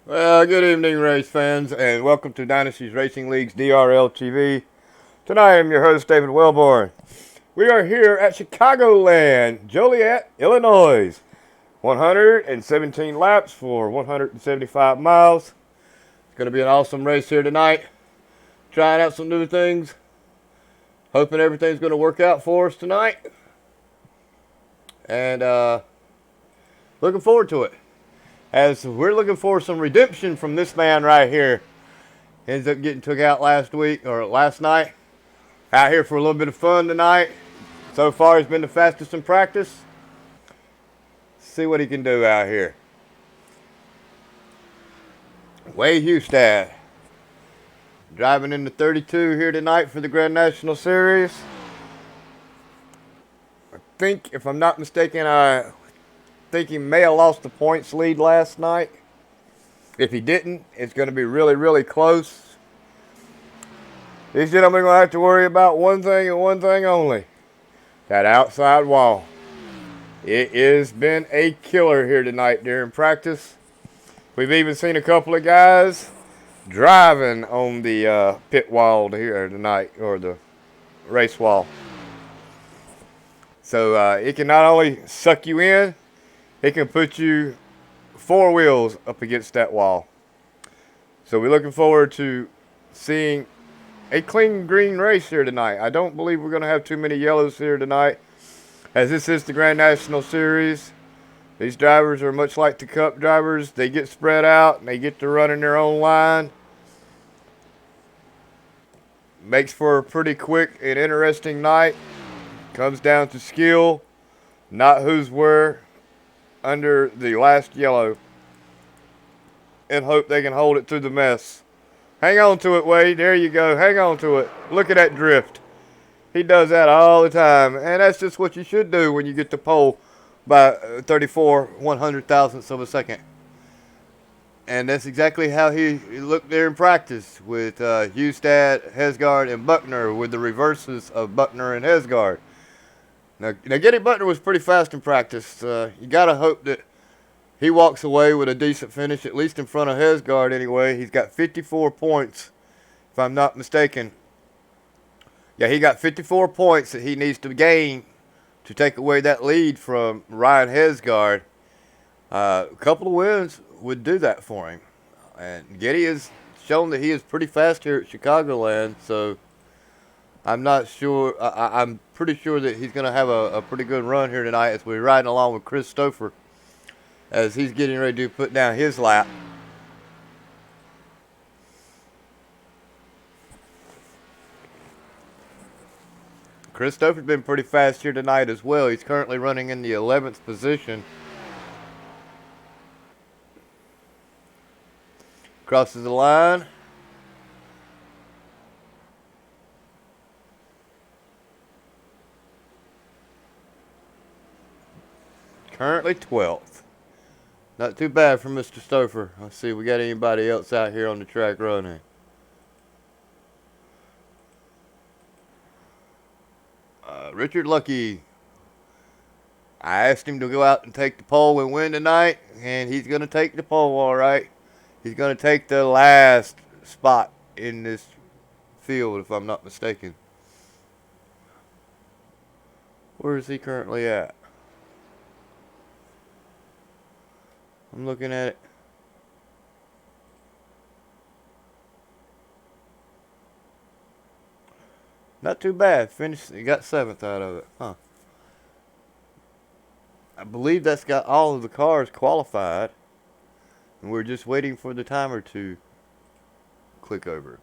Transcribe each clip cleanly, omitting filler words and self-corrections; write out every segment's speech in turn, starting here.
Well, good evening, race fans, and welcome to Dynasty's Racing League's DRL TV. Tonight, I'm your host, David Wellborn. We are here at Chicagoland, Joliet, Illinois. 117 laps for 175 miles. It's going to be an awesome race here tonight. Trying out some new things. Hoping everything's going to work out for us tonight. And looking forward to it. As we're looking for some redemption from this man right here. Ends up getting took out last night. Out here for a little bit of fun tonight. So far, he's been the fastest in practice. See what he can do out here. Way Hustad. Driving in the 32 here tonight for the Grand National Series. I think, if I'm not mistaken, I think he may have lost the points lead last night. If he didn't, it's going to be really, really close. These gentlemen are going to have to worry about one thing and one thing only. That outside wall. It has been a killer here tonight during practice. We've even seen a couple of guys driving on the pit wall here tonight, or the race wall. So it can not only suck you in, it can put you four wheels up against that wall. So we're looking forward to seeing a clean green race here tonight. I don't believe we're going to have too many yellows here tonight, as this is the Grand National Series. These drivers are much like the Cup drivers. They get spread out and they get to run in their own line. Makes for a pretty quick and interesting night. Comes down to skill, not who's where under the last yellow, and hope they can hold it through the mess. Hang on to it, Wade. There you go. Hang on to it. Look at that drift. He does that all the time, and that's just what you should do when you get to pole by 34 100,000ths of a second. And that's exactly how he looked there in practice with Hustad, Hesgaard, and Buckner, with the reverses of Buckner and Hesgaard. Now Getty Buckner was pretty fast in practice. You got to hope that he walks away with a decent finish, at least in front of Hesgaard anyway. He's got 54 points, if I'm not mistaken. Yeah, he got 54 points that he needs to gain to take away that lead from Ryan Hesgaard. A couple of wins would do that for him. And Getty has shown that he is pretty fast here at Chicagoland, so I'm not sure. I'm pretty sure that he's going to have a pretty good run here tonight as we're riding along with Chris Stouffer as he's getting ready to put down his lap. Chris Stouffer's been pretty fast here tonight as well. He's currently running in the 11th position. Crosses the line. Currently 12th. Not too bad for Mr. Stouffer. Let's see if we got anybody else out here on the track running. Richard Lucky. I asked him to go out and take the pole and win tonight, and he's going to take the pole all right. He's going to take the last spot in this field, if I'm not mistaken. Where is he currently at? I'm looking at it. Not too bad. Finished. He got 7th out of it. Huh. I believe that's got all of the cars qualified. And we're just waiting for the timer to click over.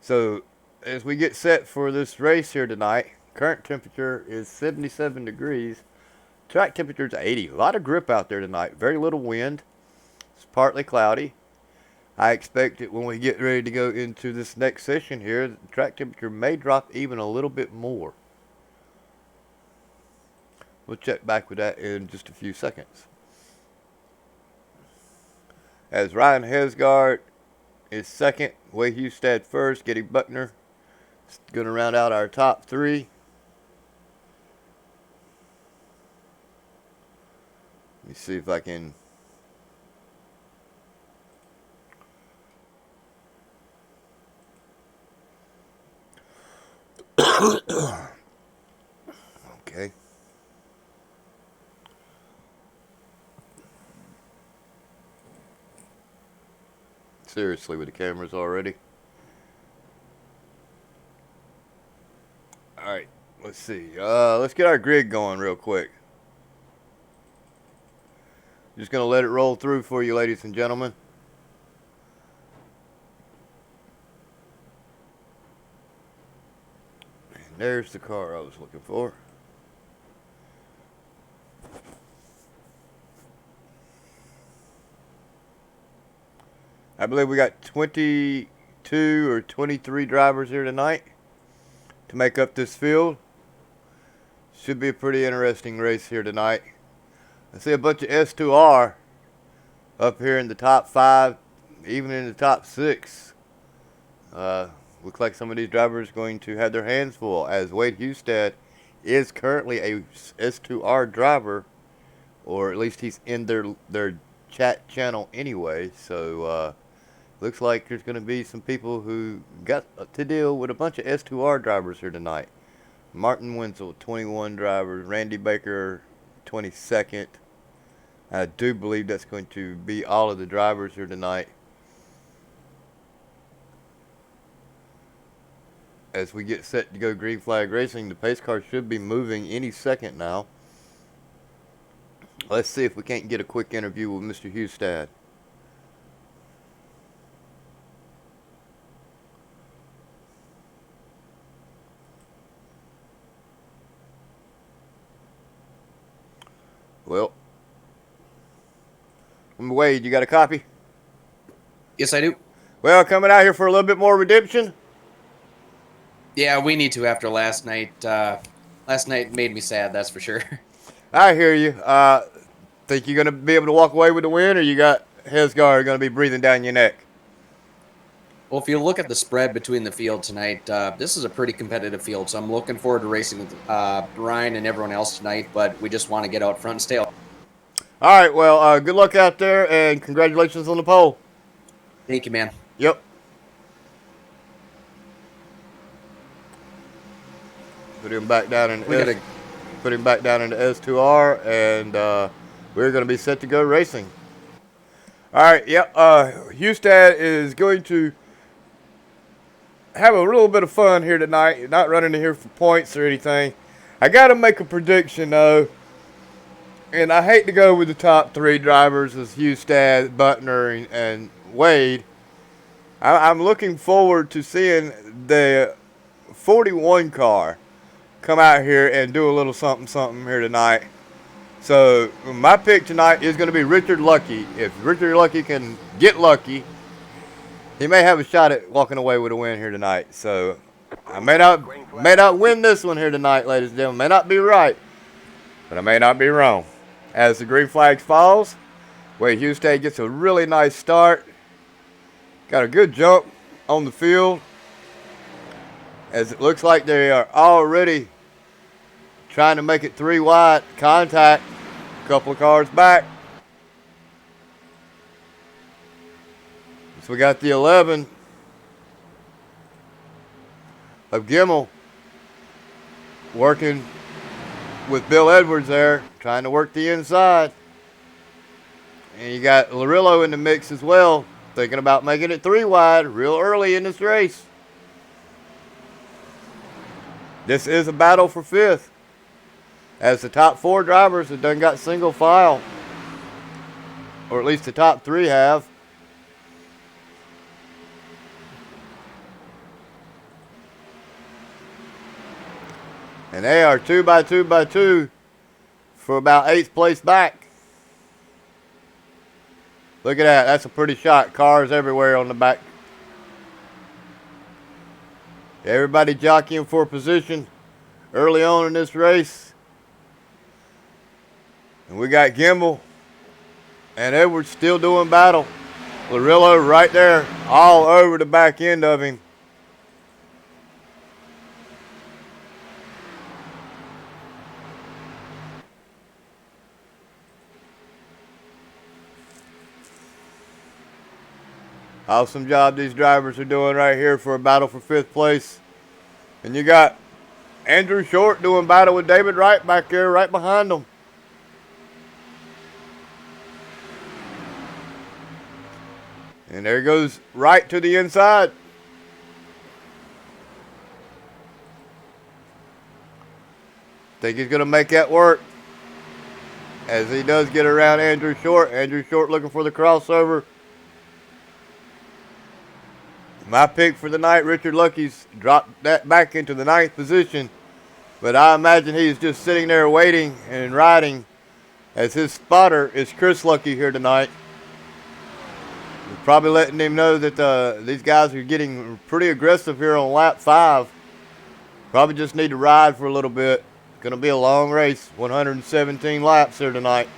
So, as we get set for this race here tonight, current temperature is 77 degrees. Track temperature is 80. A lot of grip out there tonight. Very little wind. It's partly cloudy. I expect that when we get ready to go into this next session here, the track temperature may drop even a little bit more. We'll check back with that in just a few seconds. As Ryan Hesgaard is second, Way Hustad first, Getty Buckner is going to round out our top three. Let me see if I can Okay. Seriously, with the cameras already. All right, let's see. Let's get our grid going real quick. Just gonna let it roll through for you, ladies and gentlemen. And there's the car I was looking for. I believe we got 22 or 23 drivers here tonight to make up this field. Should be a pretty interesting race here tonight. I see a bunch of S2R up here in the top 5, even in the top 6. Looks like some of these drivers are going to have their hands full, as Wade Hustad is currently a S2R driver, or at least he's in their chat channel anyway. So looks like there's going to be some people who got to deal with a bunch of S2R drivers here tonight. Martin Wenzel, 21 drivers. Randy Baker, 22nd. I do believe that's going to be all of the drivers here tonight. As we get set to go green flag racing, the pace car should be moving any second now. Let's see if we can't get a quick interview with Mr. Hustad. Well, Wade, you got a copy? Yes, I do. Well, coming out here for a little bit more redemption? Yeah, we need to after last night. Last night made me sad, that's for sure. I hear you. Think you're going to be able to walk away with the win, or you got Hesgar going to be breathing down your neck? Well, if you look at the spread between the field tonight, this is a pretty competitive field, so I'm looking forward to racing with Ryan and everyone else tonight, but we just want to get out front and stay out. All right, well, good luck out there, and congratulations on the pole. Thank you, man. Yep. Put him back down in put him back down into S2R, and we're going to be set to go racing. All right, yep. Hustad is going to have a little bit of fun here tonight. Not running in here for points or anything. I got to make a prediction though, and I hate to go with the top 3 drivers as Hustad, Butner, and Wade. I'm looking forward to seeing the 41 car come out here and do a little something here tonight. So my pick tonight is going to be Richard Lucky. If Richard Lucky can get lucky, he may have a shot at walking away with a win here tonight. So I may not win this one here tonight, ladies and gentlemen. May not be right, but I may not be wrong. As the green flag falls, Wade Hustad gets a really nice start. Got a good jump on the field, as it looks like they are already trying to make it 3 wide. Contact a couple of cars back. So we got the 11 of Gimmel working with Bill Edwards there, trying to work the inside. And you got Larillo in the mix as well, thinking about making it 3 wide real early in this race. This is a battle for 5th, as the top 4 drivers have done got single file, or at least the top 3 have. And they are 2 by 2 by 2 for about 8th place back. Look at that. That's a pretty shot. Cars everywhere on the back. Everybody jockeying for position early on in this race. And we got Gimbel and Edwards still doing battle. Larillo right there, all over the back end of him. Awesome job these drivers are doing right here for a battle for 5th place. And you got Andrew Short doing battle with David Wright back there, right behind him. And there goes Wright to the inside. Think he's going to make that work. As he does get around Andrew Short. Andrew Short looking for the crossover. My pick for the night, Richard Lucky's dropped that back into the 9th position. But I imagine he's just sitting there waiting and riding, as his spotter is Chris Lucky here tonight. Probably letting him know that these guys are getting pretty aggressive here on lap 5. Probably just need to ride for a little bit. Going to be a long race, 117 laps here tonight.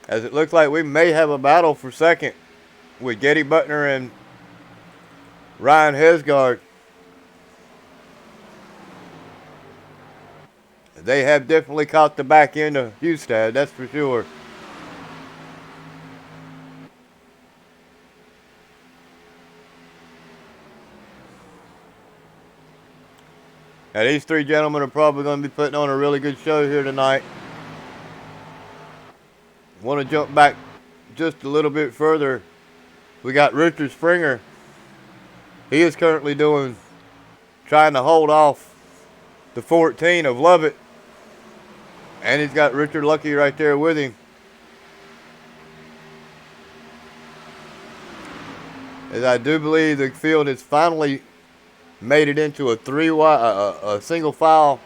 As it looks like we may have a battle for second with Getty Butner and Ryan Hesgard. They have definitely caught the back end of Hustad, that's for sure. Now these three gentlemen are probably going to be putting on a really good show here tonight. Want to jump back just a little bit further. We got Richard Springer. He is currently trying to hold off the 14 of Lovett. And he's got Richard Lucky right there with him. As I do believe the field has finally made it into a single file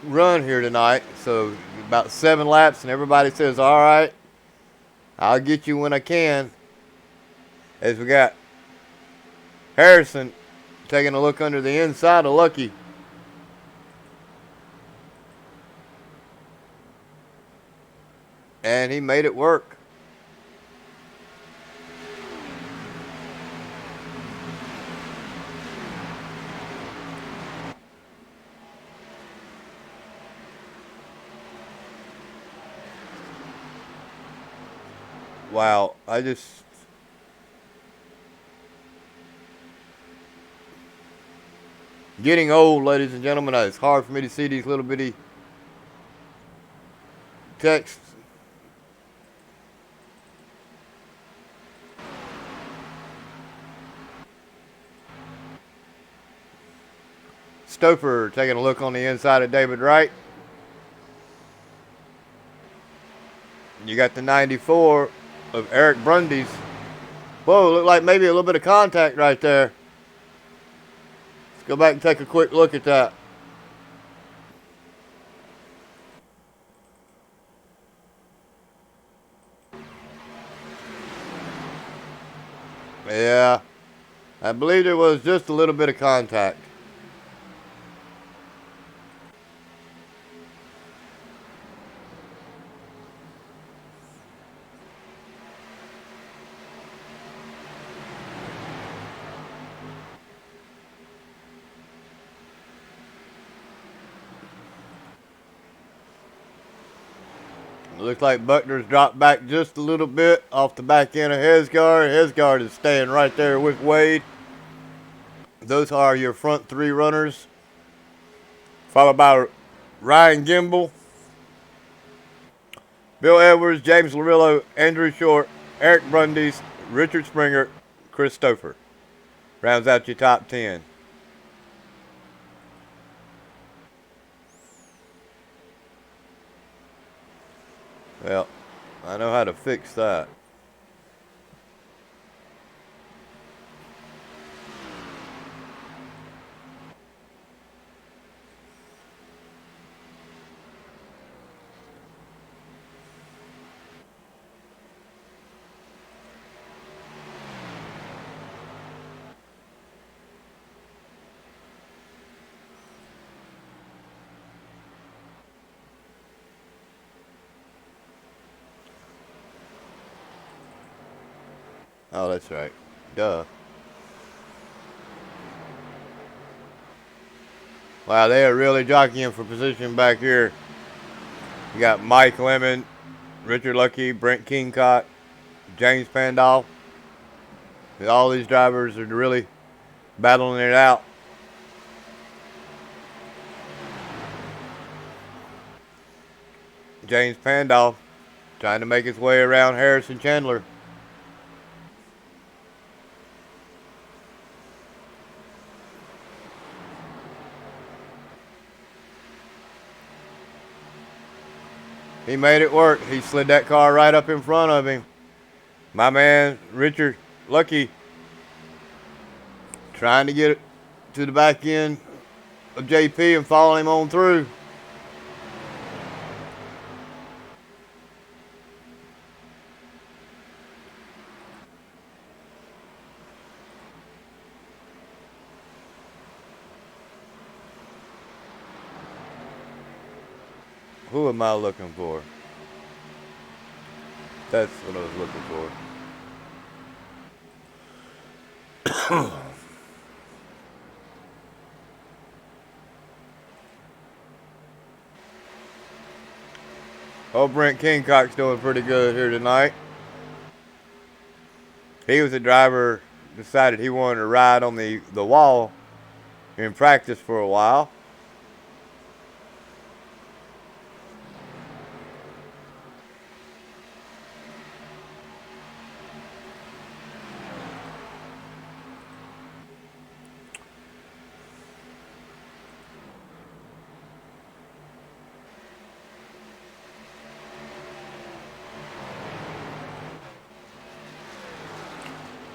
run here tonight. So about 7 laps and everybody says, all right, I'll get you when I can. As we got Harrison taking a look under the inside of Lucky. And he made it work. Wow, getting old, ladies and gentlemen. It's hard for me to see these little bitty texts. Stouffer taking a look on the inside of David Wright. You got the 94 of Eric Brundy's. Whoa, looked like maybe a little bit of contact right there. Let's go back and take a quick look at that. Yeah, I believe there was just a little bit of contact. Looks like Buckner's dropped back just a little bit off the back end of Hesgard. Hesgard is staying right there with Wade. Those are your front 3 runners, followed by Ryan Gimble, Bill Edwards, James Larillo, Andrew Short, Eric Brundy's, Richard Springer, Chris Stouffer. Rounds out your top 10. Well, I know how to fix that. Oh, that's right. Duh. Wow, they are really jockeying for position back here. You got Mike Lemon, Richard Lucky, Brent Kingcott, James Pandolf. All these drivers are really battling it out. James Pandolf trying to make his way around Harrison Chandler. He made it work. He slid that car right up in front of him. My man, Richard Lucky, trying to get it to the back end of JP and follow him on through. Who am I looking for? That's what I was looking for. Oh, Brent Kingcock's doing pretty good here tonight. He was a driver, decided he wanted to ride on the wall in practice for a while.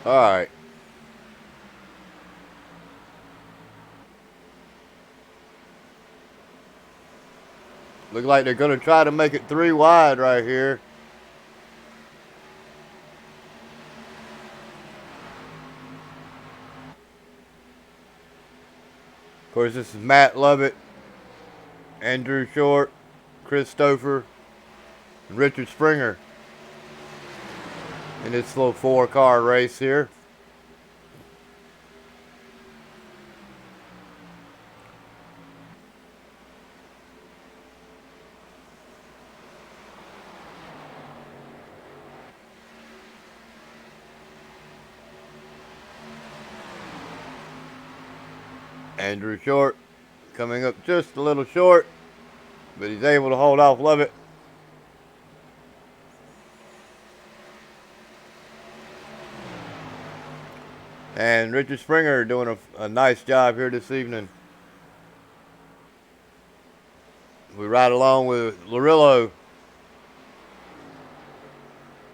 All right. Look like they're going to try to make it 3 wide right here. Of course, this is Matt Lovett, Andrew Short, Chris Stouffer, and Richard Springer in this little 4-car race here. Andrew Short coming up just a little short, but he's able to hold off Lovett. And Richard Springer doing a nice job here this evening. We ride along with Larillo,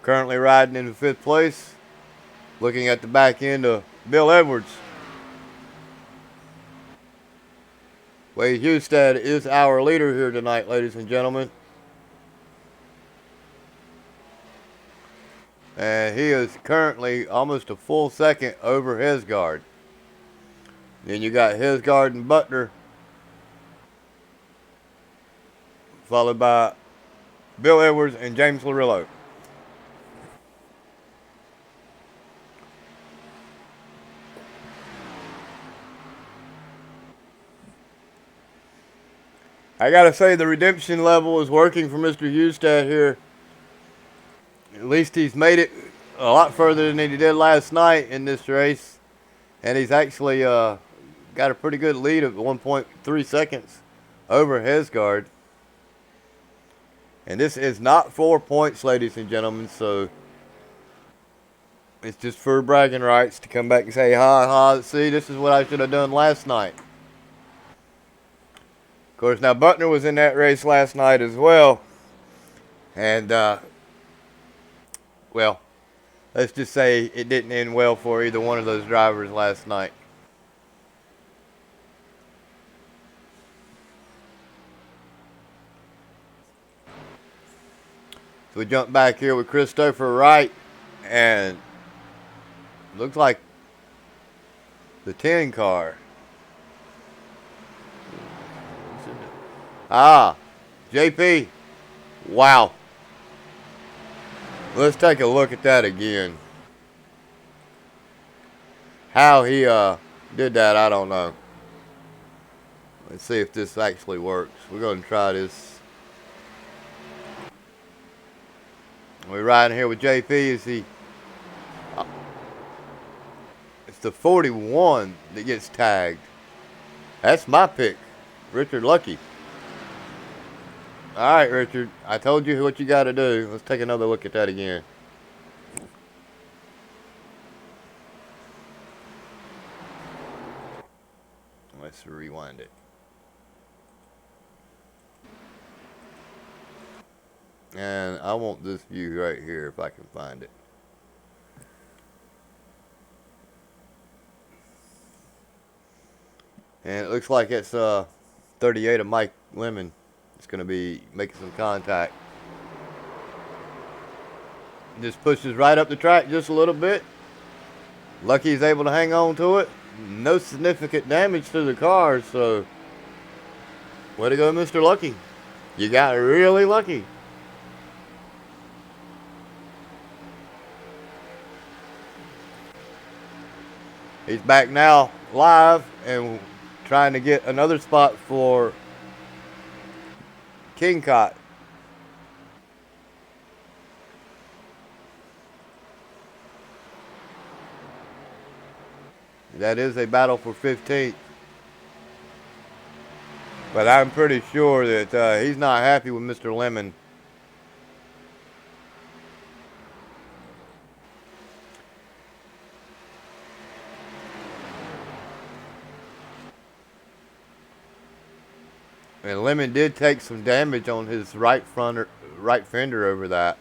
currently riding in 5th place, looking at the back end of Bill Edwards. Wade Hustad is our leader here tonight, ladies and gentlemen. And he is currently almost a full second over Hesgard. Then you got Hesgard and Butler, followed by Bill Edwards and James Larillo. I gotta say the redemption level is working for Mr. Hustad here. At least he's made it a lot further than he did last night in this race. And he's actually got a pretty good lead of 1.3 seconds over Hesgard. And this is not 4 points, ladies and gentlemen, so it's just for bragging rights to come back and say, see, this is what I should have done last night. Of course, now Butner was in that race last night as well. And, well, let's just say it didn't end well for either one of those drivers last night. So we jump back here with Christopher Wright, and looks like the 10 car. JP. Wow. Let's take a look at that again. How he did that, I don't know. Let's see if this actually works. We're going to try this. We're riding here with JP as he the 41 that gets tagged. That's my pick, Richard Lucky. All right, Richard. I told you what you got to do. Let's take another look at that again. Let's rewind it. And I want this view right here if I can find it. And it looks like it's 38 of Mike Lemon. It's going to be making some contact. Just pushes right up the track just a little bit. Lucky's able to hang on to it. No significant damage to the car, so way to go, Mr. Lucky. You got really lucky. He's back now live and trying to get another spot for King Cott. That is a battle for 15th. But I'm pretty sure that he's not happy with Mr. Lemon. And Lemon did take some damage on his right fender over that.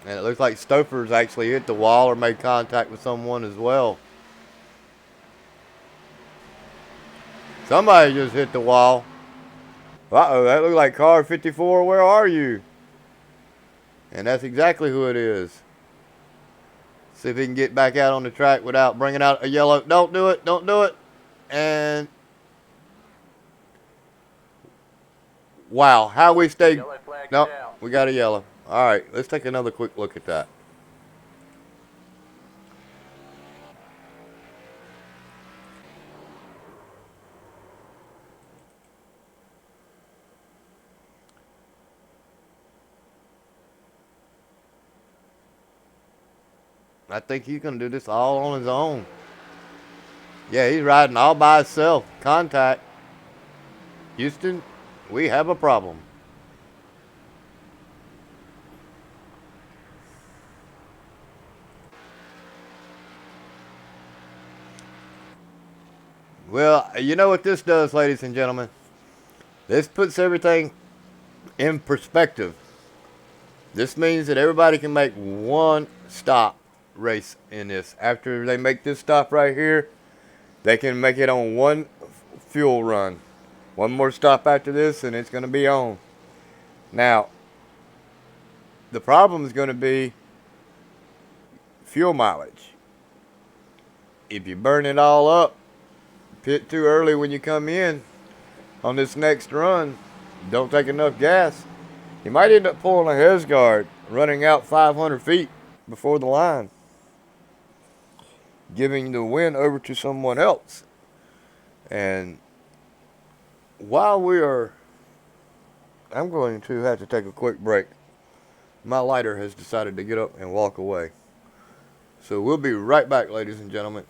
And it looks like Stouffer's actually hit the wall or made contact with someone as well. Somebody just hit the wall. Uh-oh, that looked like car 54. Where are you? And that's exactly who it is. See if he can get back out on the track without bringing out a yellow. Don't do it. Don't do it. And wow, how we stayed. No, we got a yellow. All right, let's take another quick look at that. I think he's going to do this all on his own. Yeah, he's riding all by himself. Contact. Houston, we have a problem. Well, you know what this does, ladies and gentlemen? This puts everything in perspective. This means that everybody can make one stop race in this. After they make this stop right here, they can make it on one fuel run. One more stop after this and it's going to be on. Now, the problem is going to be fuel mileage. If you burn it all up, pit too early when you come in on this next run, don't take enough gas, you might end up pulling a heads guard, running out 500 feet before the line, giving the win over to someone else. And while I'm going to have to take a quick break. My lighter has decided to get up and walk away. So we'll be right back, ladies and gentlemen.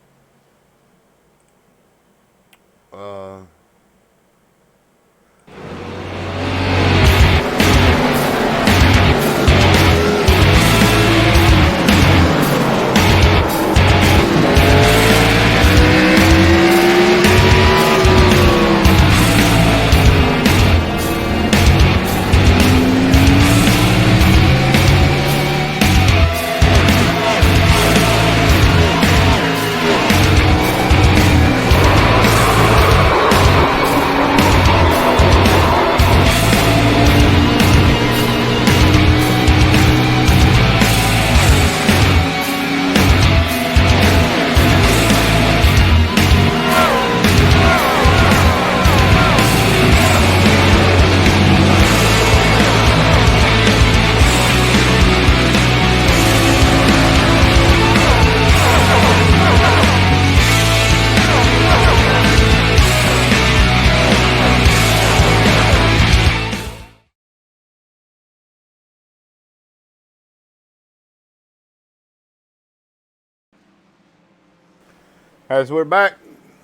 As we're back,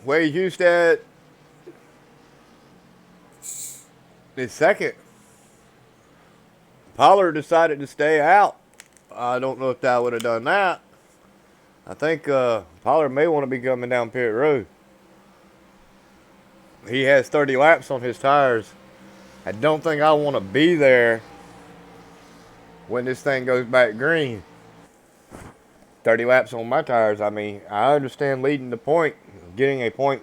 Wade Hustad is second. Pollard decided to stay out. I don't know if I would have done that. I think Pollard may want to be coming down pit road. He has 30 laps on his tires. I don't think I want to be there when this thing goes back green. 30 laps on my tires. I mean, I understand leading the point, getting a point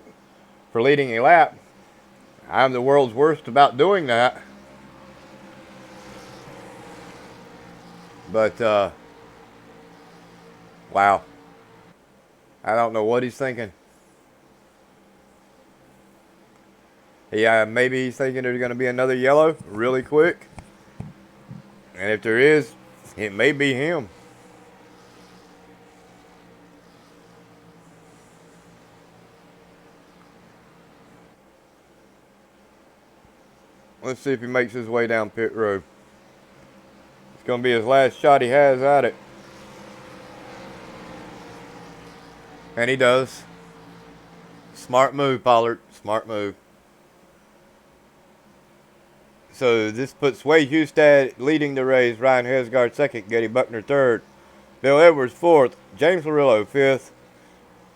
for leading a lap. I'm the world's worst about doing that. But, wow. I don't know what he's thinking. Yeah, maybe he's thinking there's going to be another yellow really quick. And if there is, it may be him. Let's see if he makes his way down pit road. It's going to be his last shot he has at it. And he does. Smart move, Pollard. Smart move. So this puts Wade Hustad leading the race. Ryan Hesgard second. Getty Buckner third. Bill Edwards fourth. James Larillo fifth.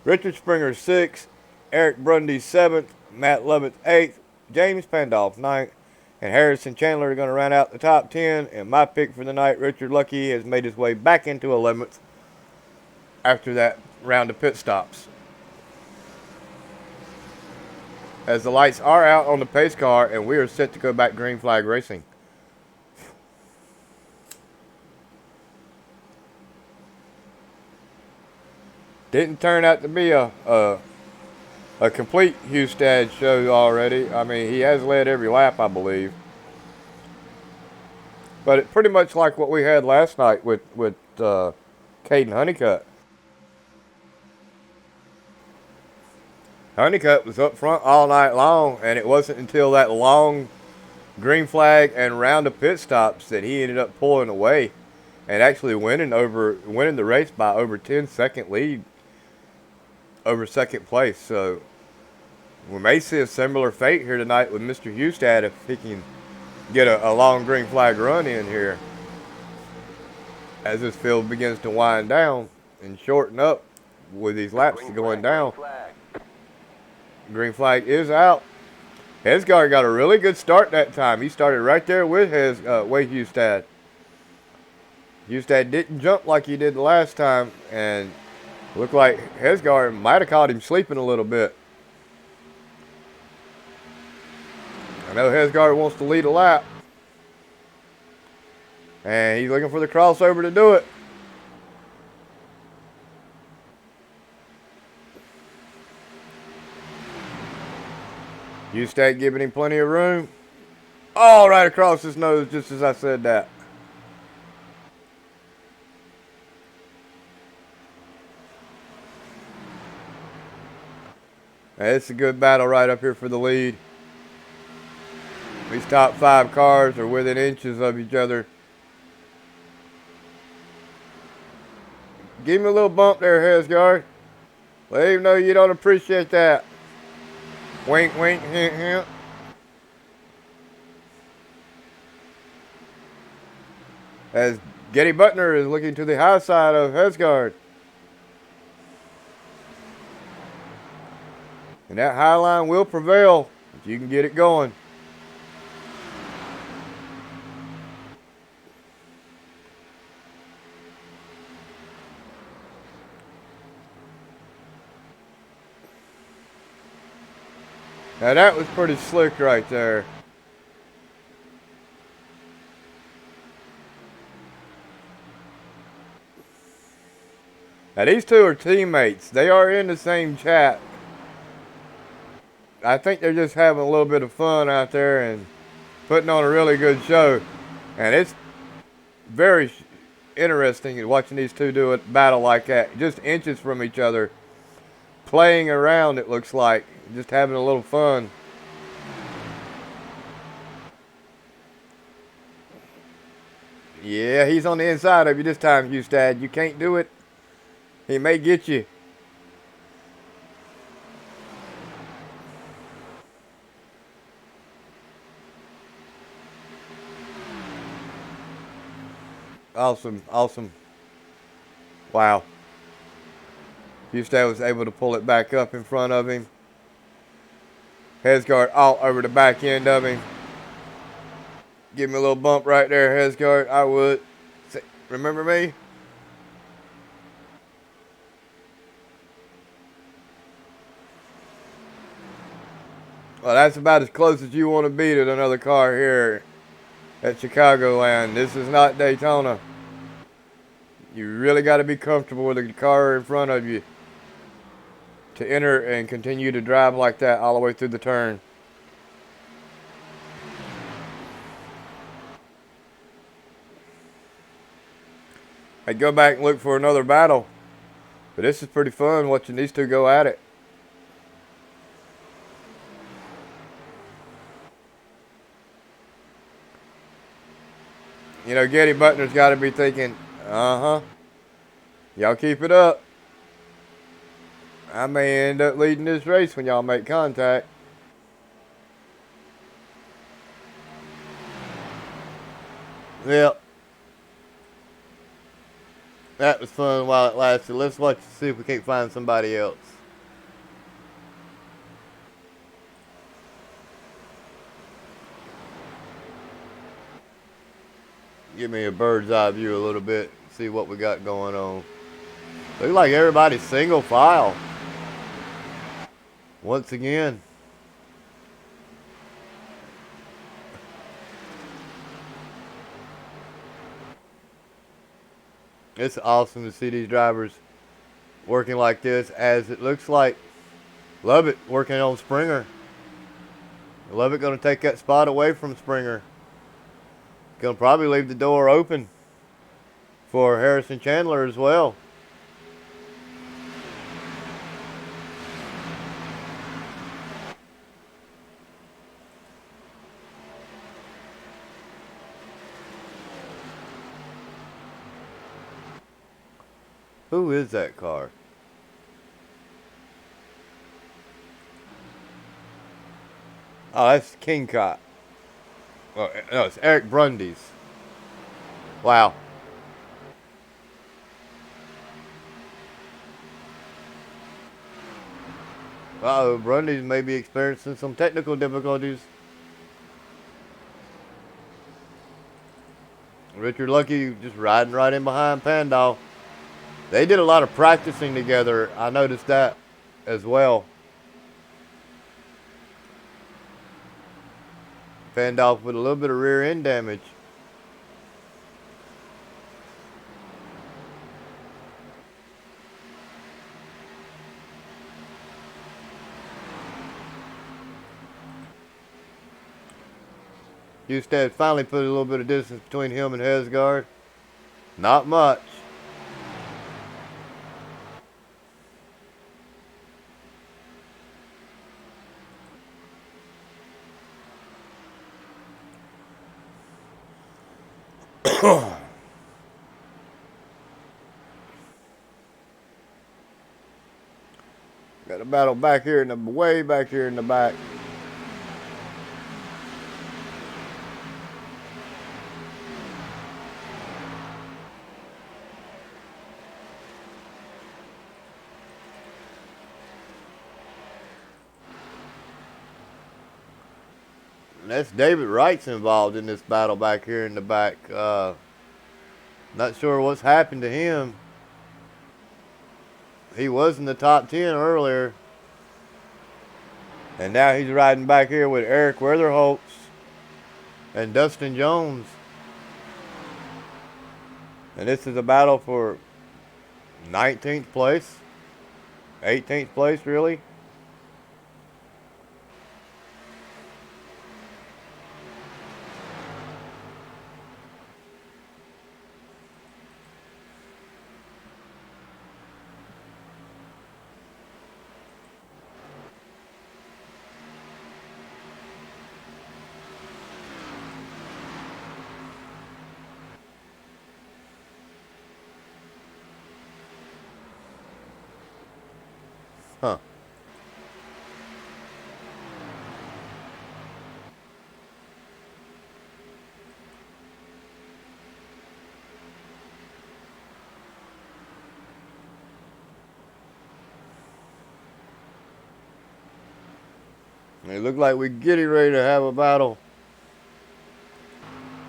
Richard Springer sixth. Eric Brundy seventh. Matt Lovett eighth. James Pandolf ninth. And Harrison Chandler are going to round out the top 10. And my pick for the night, Richard Lucky, has made his way back into 11th after that round of pit stops. As the lights are out on the pace car, and we are set to go back green flag racing. Didn't turn out to be a complete Hustad show already. I mean, he has led every lap, I believe. But it pretty much like what we had last night with Caden Honeycutt. Honeycutt was up front all night long, and it wasn't until that long green flag and round of pit stops that he ended up pulling away and actually winning the race by over 10-second lead over second place. So we may see a similar fate here tonight with Mr. Hustad if he can get a long green flag run in here as this field begins to wind down and shorten up with these laps going down. Green flag is out. Hesgard got a really good start that time. He started right there with Wade Hustad. Hustad didn't jump like he did the last time, and looked like Hesgard might have caught him sleeping a little bit. I know Hesgard wants to lead a lap, and he's looking for the crossover to do it. Hustad giving him plenty of room. Oh, right across his nose, just as I said that. It's a good battle right up here for the lead. These top 5 cars are within inches of each other. Give him a little bump there, Hesgard. Let him know you don't appreciate that. Wink, wink, hint, hint. As Getty Buckner is looking to the high side of Hesgard. And that high line will prevail if you can get it going. Now that was pretty slick right there. Now these two are teammates. They are in the same chat. I think they're just having a little bit of fun out there and putting on a really good show. And it's very interesting watching these two do a battle like that. Just inches from each other. Playing around, it looks like. Just having a little fun. Yeah, he's on the inside of you this time, Hustad. You can't do it. He may get you. Awesome, awesome. Wow. Houston was able to pull it back up in front of him. Hesgard all over the back end of him. Give me a little bump right there, Hesgard. I would. Remember me? Well, that's about as close as you want to be to another car here at Chicagoland. This is not Daytona. You really got to be comfortable with the car in front of you to enter and continue to drive like that all the way through the turn. I'd go back and look for another battle. But this is pretty fun watching these two go at it. You know, Getty Butler's got to be thinking, y'all keep it up. I may end up leading this race when y'all make contact. Yep. That was fun while it lasted. Let's watch and see if we can't find somebody else. Give me a bird's eye view a little bit. See what we got going on. Looks like everybody's single file. Once again. It's awesome to see these drivers working like this, as it looks like Lovett working on Springer. Lovett going to take that spot away from Springer. Going to probably leave the door open for Harrison Chandler as well. Who is that car? Oh, that's King Cot. Well, no, it's Eric Brundy's. Wow. Uh-oh, Brundy's may be experiencing some technical difficulties. Richard Lucky just riding right in behind Pandolf. They did a lot of practicing together. I noticed that as well. Pandolf with a little bit of rear end damage. Husted finally put a little bit of distance between him and Hesgard. Not much. Got a battle back here in the way back here in the back. And that's David Wright's involved in this battle back here in the back. Not sure what's happened to him. He was in the top 10 earlier. And now he's riding back here with Eric Weatherholtz and Dustin Jones. And this is a battle for 19th place. 18th place, really. Huh. It looked like we're getting ready to have a battle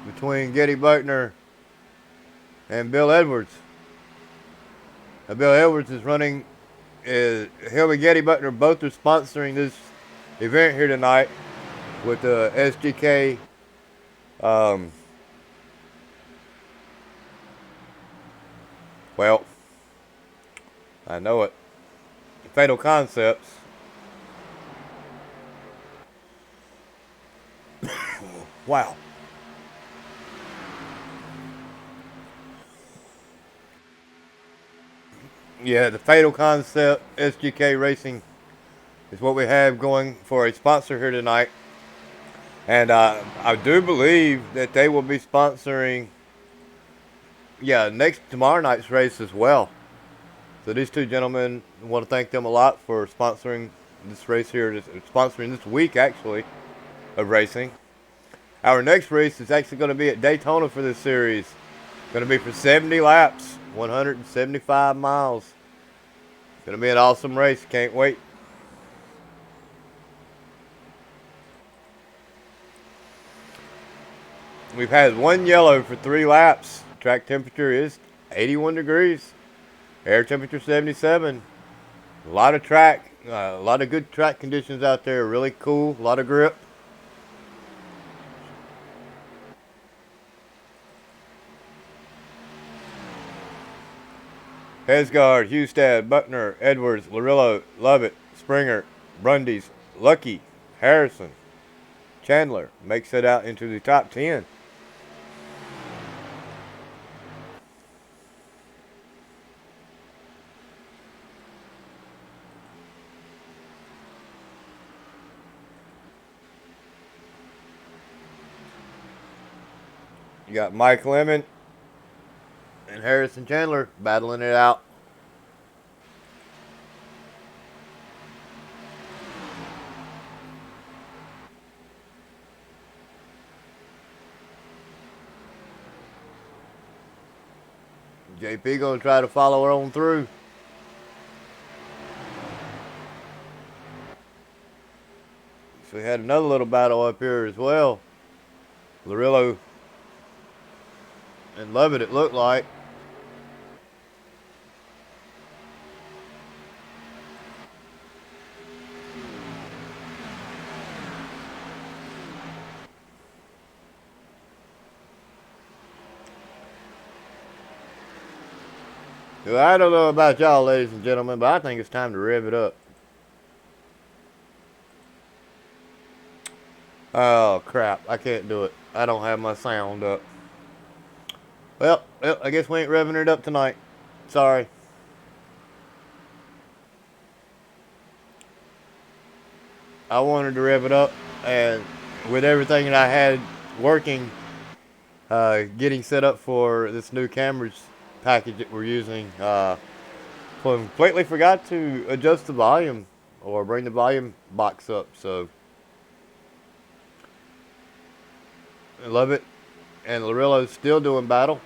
between Getty Butner and Bill Edwards. Bill Edwards is running. Him and Getty Butner both are sponsoring this event here tonight with the SGK. Well, I know it. Fatal Concepts. Wow. Yeah, the Fatal Concept SGK Racing is what we have going for a sponsor here tonight. And I do believe that they will be sponsoring, tomorrow night's race as well. So these two gentlemen, I want to thank them a lot for sponsoring this race here, sponsoring this week actually of racing. Our next race is actually going to be at Daytona for this series. Going to be for 70 laps, 175 miles. Going to be an awesome race. Can't wait. We've had one yellow for 3 laps. Track temperature is 81 degrees. Air temperature 77. A lot of track, a lot of good track conditions out there. Really cool. A lot of grip. Hesgard, Hustad, Buckner, Edwards, Larillo, Lovett, Springer, Brundys, Lucky, Harrison, Chandler makes it out into the top 10. You got Mike Lemon and Harrison Chandler battling it out. JP gonna try to follow her on through. So we had another little battle up here as well. Larillo and Lovett, it looked like. Well, I don't know about y'all, ladies and gentlemen, but I think it's time to rev it up. Oh, crap. I can't do it. I don't have my sound up. Well, I guess we ain't revving it up tonight. Sorry. I wanted to rev it up, and with everything that I had working, getting set up for this new cameras package that we're using, completely forgot to adjust the volume or bring the volume box up. So I love it. And Larillo's still doing battle.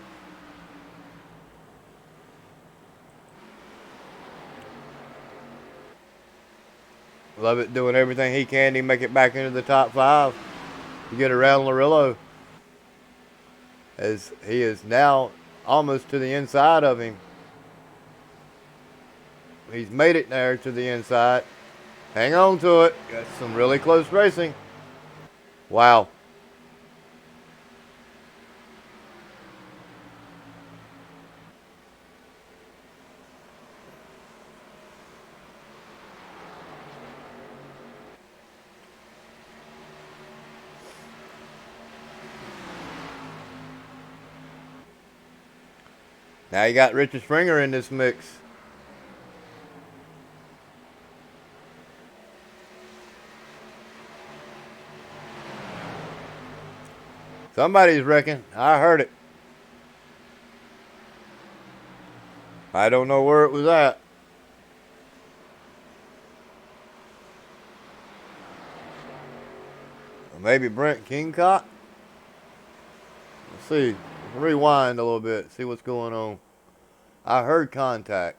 Love it, doing everything he can to make it back into the top 5 to get around Larillo, as he is now almost to the inside of him. He's made it there to the inside. Hang on to it. Got some really close racing. Wow. Now you got Richard Springer in this mix. Somebody's wrecking. I heard it. I don't know where it was at. Maybe Brent Kingcott? Let's see. Rewind a little bit. See what's going on. I heard contact.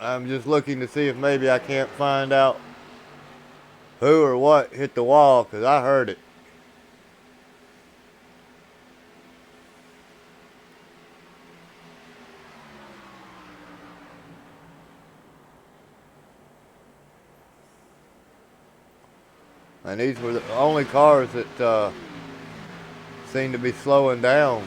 I'm just looking to see if maybe I can't find out who or what hit the wall, because I heard it. And these were the only cars that seemed to be slowing down.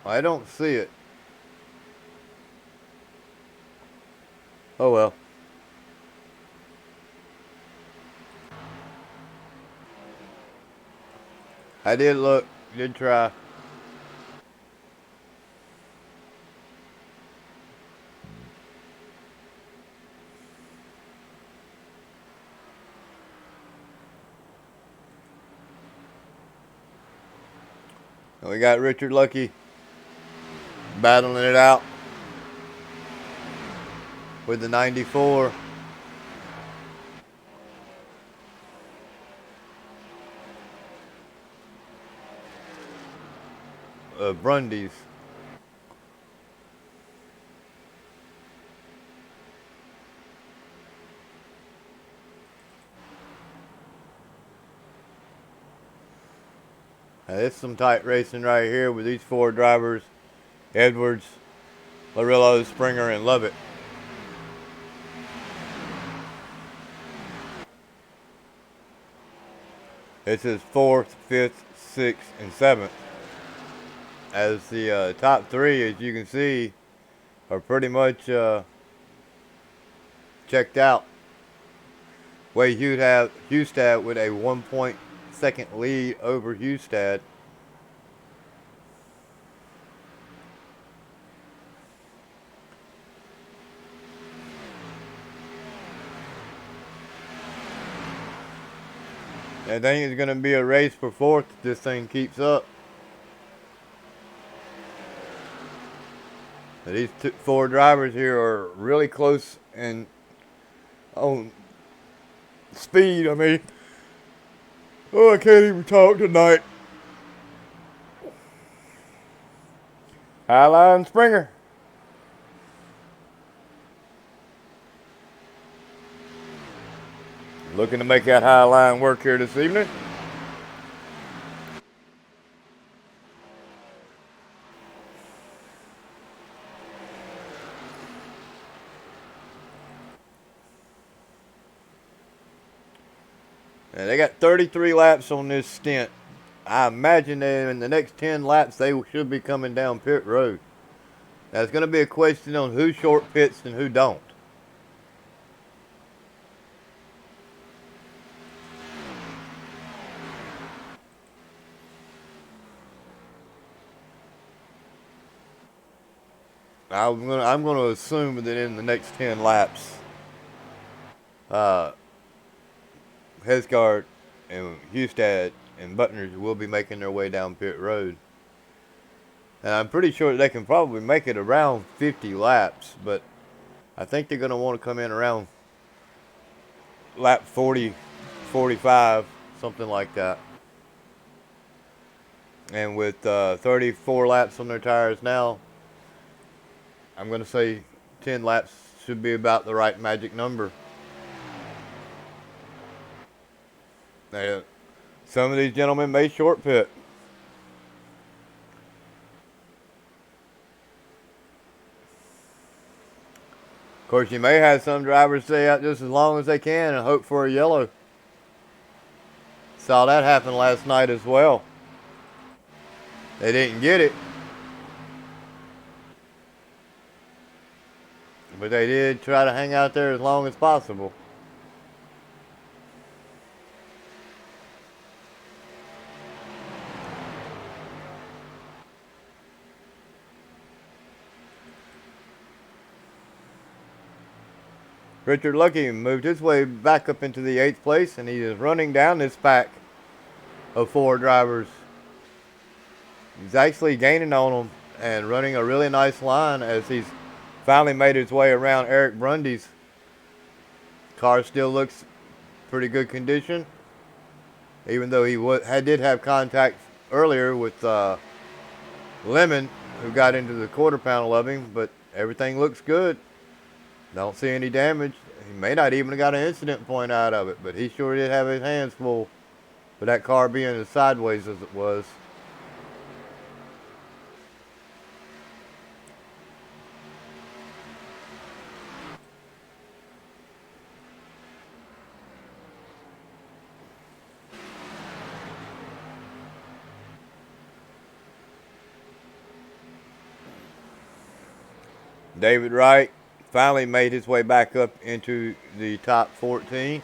I don't see it. Oh well. I did look, did try. And we got Richard Lucky battling it out with the 94. Brundies. Now, this is some tight racing right here with these four drivers: Edwards, Larillo, Springer, and Lovett. This is 4th, 5th, 6th, and 7th. As the top three, as you can see, are pretty much checked out. Wade Hustad with a 1.2 lead over Hustad. I think it's going to be a race for 4th if this thing keeps up. These four drivers here are really close and on speed. I mean, oh, I can't even talk tonight. Highline Springer. Looking to make that high line work here this evening. And they got 33 laps on this stint. I imagine that in the next 10 laps they should be coming down pit road. Now it's going to be a question on who short pits and who don't. I'm gonna assume that in the next 10 laps, Hesgard and Hustad and Butners will be making their way down pit road. And I'm pretty sure they can probably make it around 50 laps, but I think they're gonna want to come in around lap 40, 45, something like that. And with 34 laps on their tires now, I'm going to say 10 laps should be about the right magic number. Now, some of these gentlemen may short pit. Of course, you may have some drivers stay out just as long as they can and hope for a yellow. Saw that happen last night as well. They didn't get it, but they did try to hang out there as long as possible. Richard Lucky moved his way back up into the 8th place, and he is running down this pack of four drivers. He's actually gaining on them and running a really nice line as he's finally made his way around Eric Brundy's car. Still looks pretty good condition. Even though he did have contact earlier with Lemon, who got into the quarter panel of him, but everything looks good. Don't see any damage. He may not even have got an incident point out of it, but he sure did have his hands full for that car being as sideways as it was. David Wright finally made his way back up into the top 14.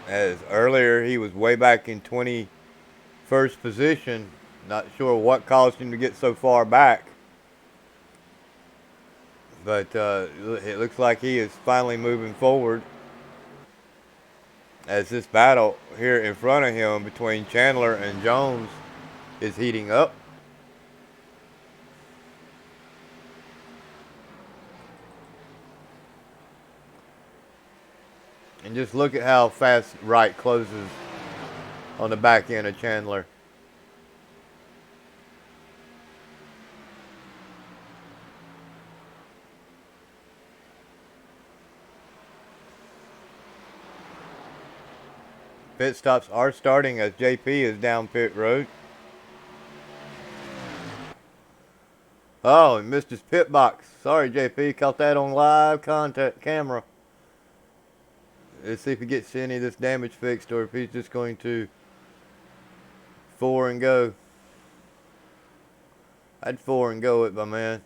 As earlier he was way back in 21st position. Not sure what caused him to get so far back. But it looks like he is finally moving forward. As this battle here in front of him between Chandler and Jones is heating up. And just look at how fast Wright closes on the back end of Chandler. Pit stops are starting as JP is down pit road. Oh, he missed his pit box. Sorry, JP. Caught that on live contact camera. Let's see if he gets any of this damage fixed or if he's just going to four and go. I'd four and go it, my man.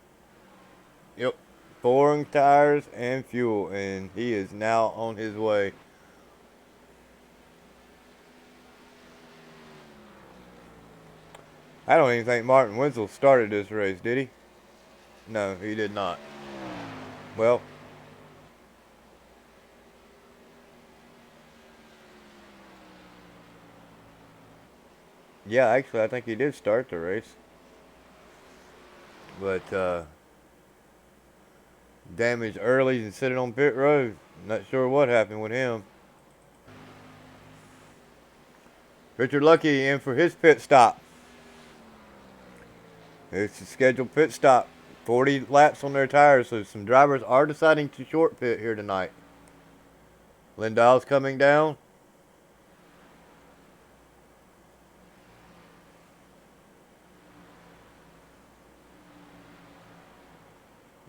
Yep. Pouring tires and fuel, and he is now on his way. I don't even think Martin Wenzel started this race, did he? No, he did not. Well, yeah, actually, I think he did start the race. But damaged early and sitting on pit road. Not sure what happened with him. Richard Lucky in for his pit stop. It's a scheduled pit stop. 40 laps on their tires, so some drivers are deciding to short pit here tonight. Lindall's coming down.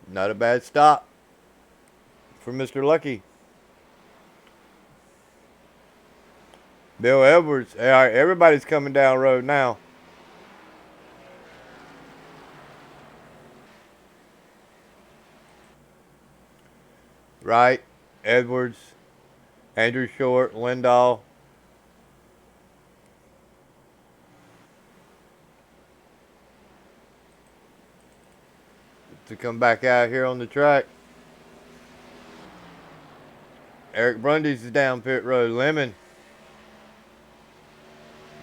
Not a bad stop for Mr. Lucky. Bill Edwards. All right, everybody's coming down road now. Wright, Edwards, Andrew Short, Lindahl. To come back out here on the track. Eric Brundy's is down pit road. Lemon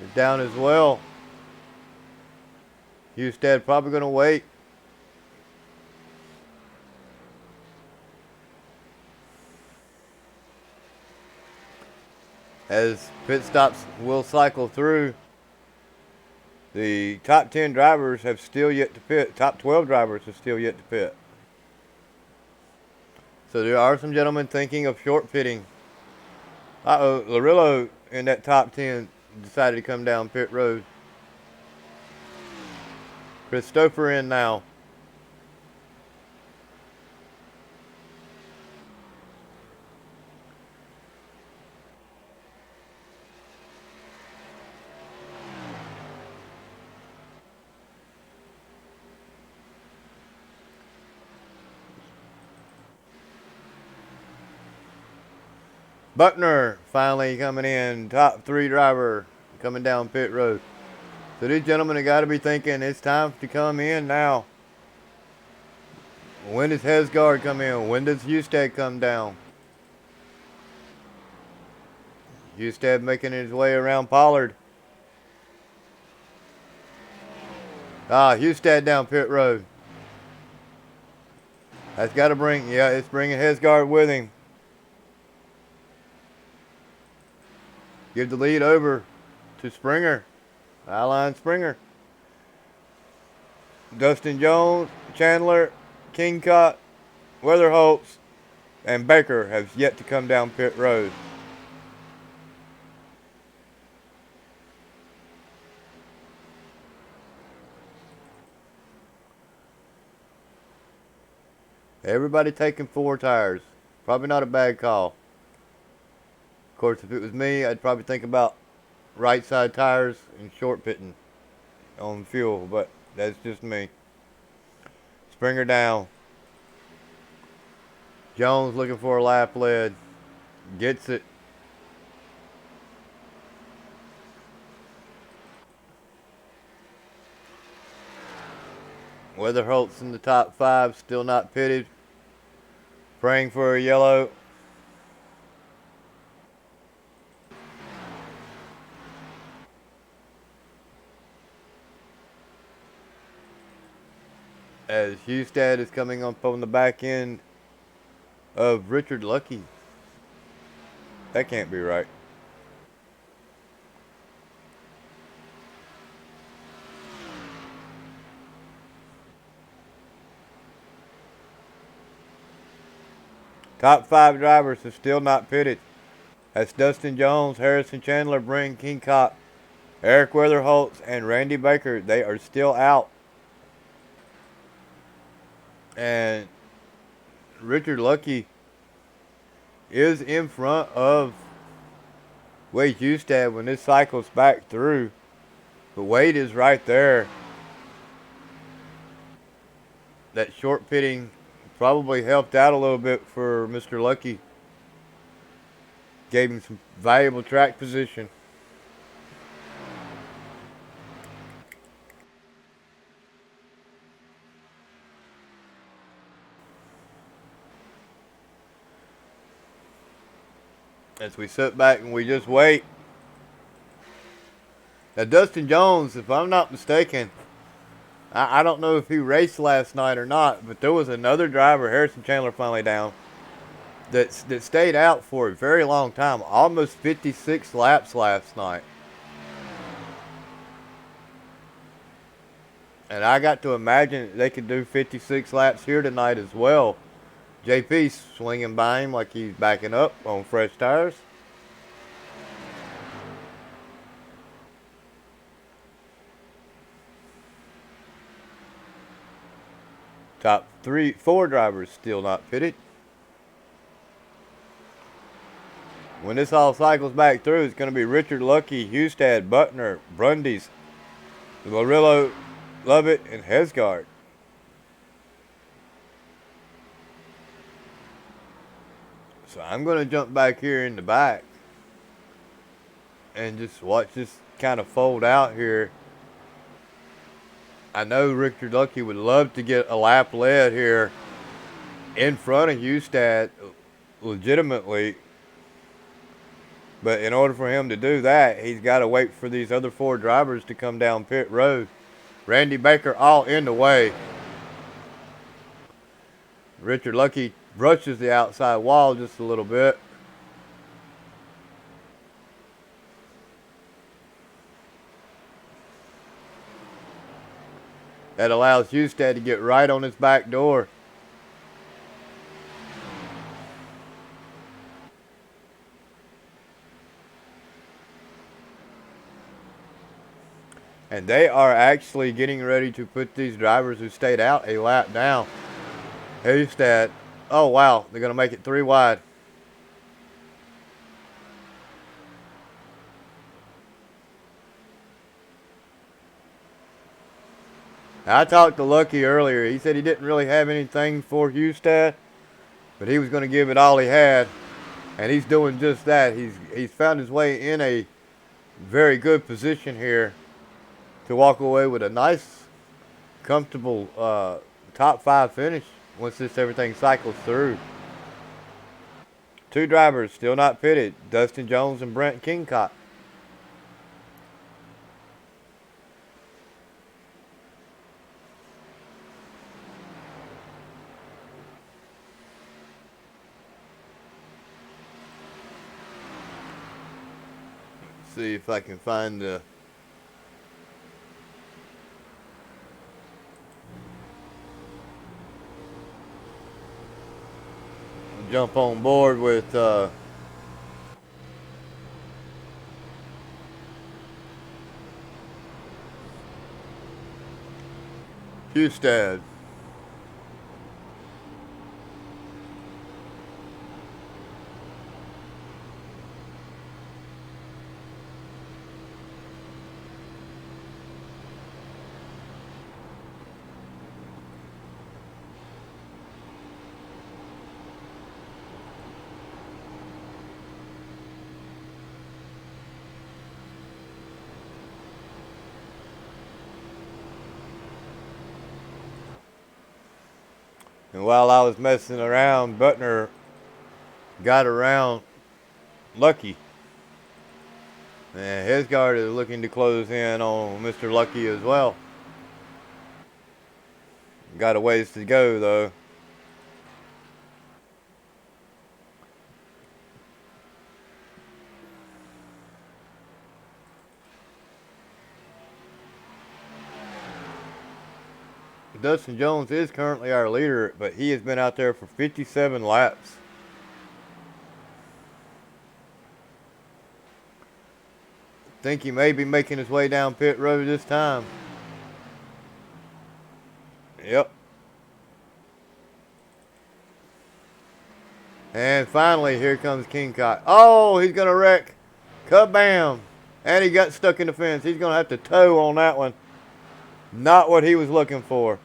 is down as well. Husted probably going to wait. As pit stops will cycle through, the top 10 drivers have still yet to pit. Top 12 drivers have still yet to pit. So there are some gentlemen thinking of short pitting. Uh-oh, Larillo in that top 10 decided to come down pit road. Christopher in now. Buckner finally coming in, top 3 driver coming down pit road. So these gentlemen have got to be thinking it's time to come in now. When does Hesgard come in? When does Husted come down? Husted making his way around Pollard. Husted down pit road. That's got to bring, yeah, it's bringing Hesgard with him. give the lead over to Springer, Aline Springer. Dustin Jones, Chandler, Kingcott, Weatherholtz, and Baker have yet to come down pit road. Everybody taking 4 tires. Probably not a bad call. Of course, if it was me, I'd probably think about right side tires and short pitting on fuel, but that's just me. Springer down. Jones looking for a lap lead. Gets it. Weatherholt's in the top 5, still not pitted. Praying for a yellow. As Hustad is coming up on the back end of Richard Lucky. That can't be right. Top 5 drivers have still not pitted. That's Dustin Jones, Harrison Chandler, Brent Kingcott, Eric Weatherholtz, and Randy Baker. They are still out. And Richard Lucky is in front of Wade Hustad when this cycles back through. But Wade is right there. That short pitting probably helped out a little bit for Mr. Lucky. Gave him some valuable track position. As we sit back and we just wait. Now Dustin Jones, if I'm not mistaken, I don't know if he raced last night or not, but there was another driver, Harrison Chandler finally down, that stayed out for a very long time, almost 56 laps last night. And I got to imagine they could do 56 laps here tonight as well. JP's swinging by him like he's backing up on fresh tires. Top 4 drivers still not pitted. When this all cycles back through, it's going to be Richard Lucky, Hustad, Butner, Brundys, Lorillo, Lovett, and Hesgard. So I'm going to jump back here in the back and just watch this kind of fold out here. I know Richard Lucky would love to get a lap lead here in front of Hustad legitimately. But in order for him to do that, he's got to wait for these other 4 drivers to come down pit road. Randy Baker all in the way. Richard Lucky brushes the outside wall just a little bit. That allows Hustad to get right on his back door. And they are actually getting ready to put these drivers who stayed out a lap down. Hustad, oh wow, they're going to make it 3 wide. I talked to Lucky earlier. He said he didn't really have anything for Hustad, but he was going to give it all he had, and he's doing just that. He's found his way in a very good position here to walk away with a nice, comfortable top 5 finish once everything cycles through. 2 drivers still not pitted, Dustin Jones and Brent Kingcott. see if I can find the jump on board with Hustad. And while I was messing around, Butner got around Lucky. And his guard is looking to close in on Mr. Lucky as well. Got a ways to go though. Dustin Jones is currently our leader, but he has been out there for 57 laps. Think he may be making his way down pit road this time. Yep. And finally, here comes King Cot. Oh, he's going to wreck. Kabam. And he got stuck in the fence. He's going to have to tow on that one. Not what he was looking for.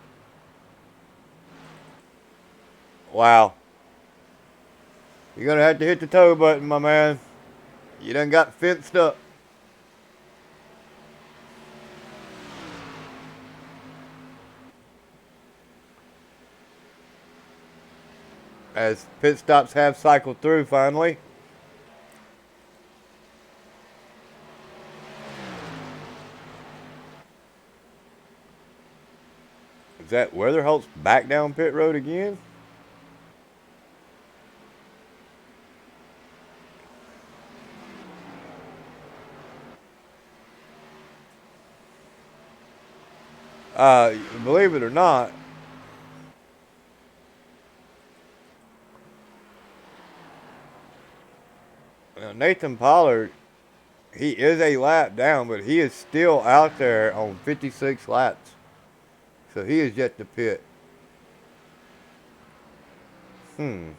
Wow. You're going to have to hit the tow button, my man. You done got fenced up. As pit stops have cycled through finally. Is that Weatherholt's back down pit road again? Believe it or not, Nathan Pollard, he is a lap down, but he is still out there on 56 laps. So he is yet to pit. Wonder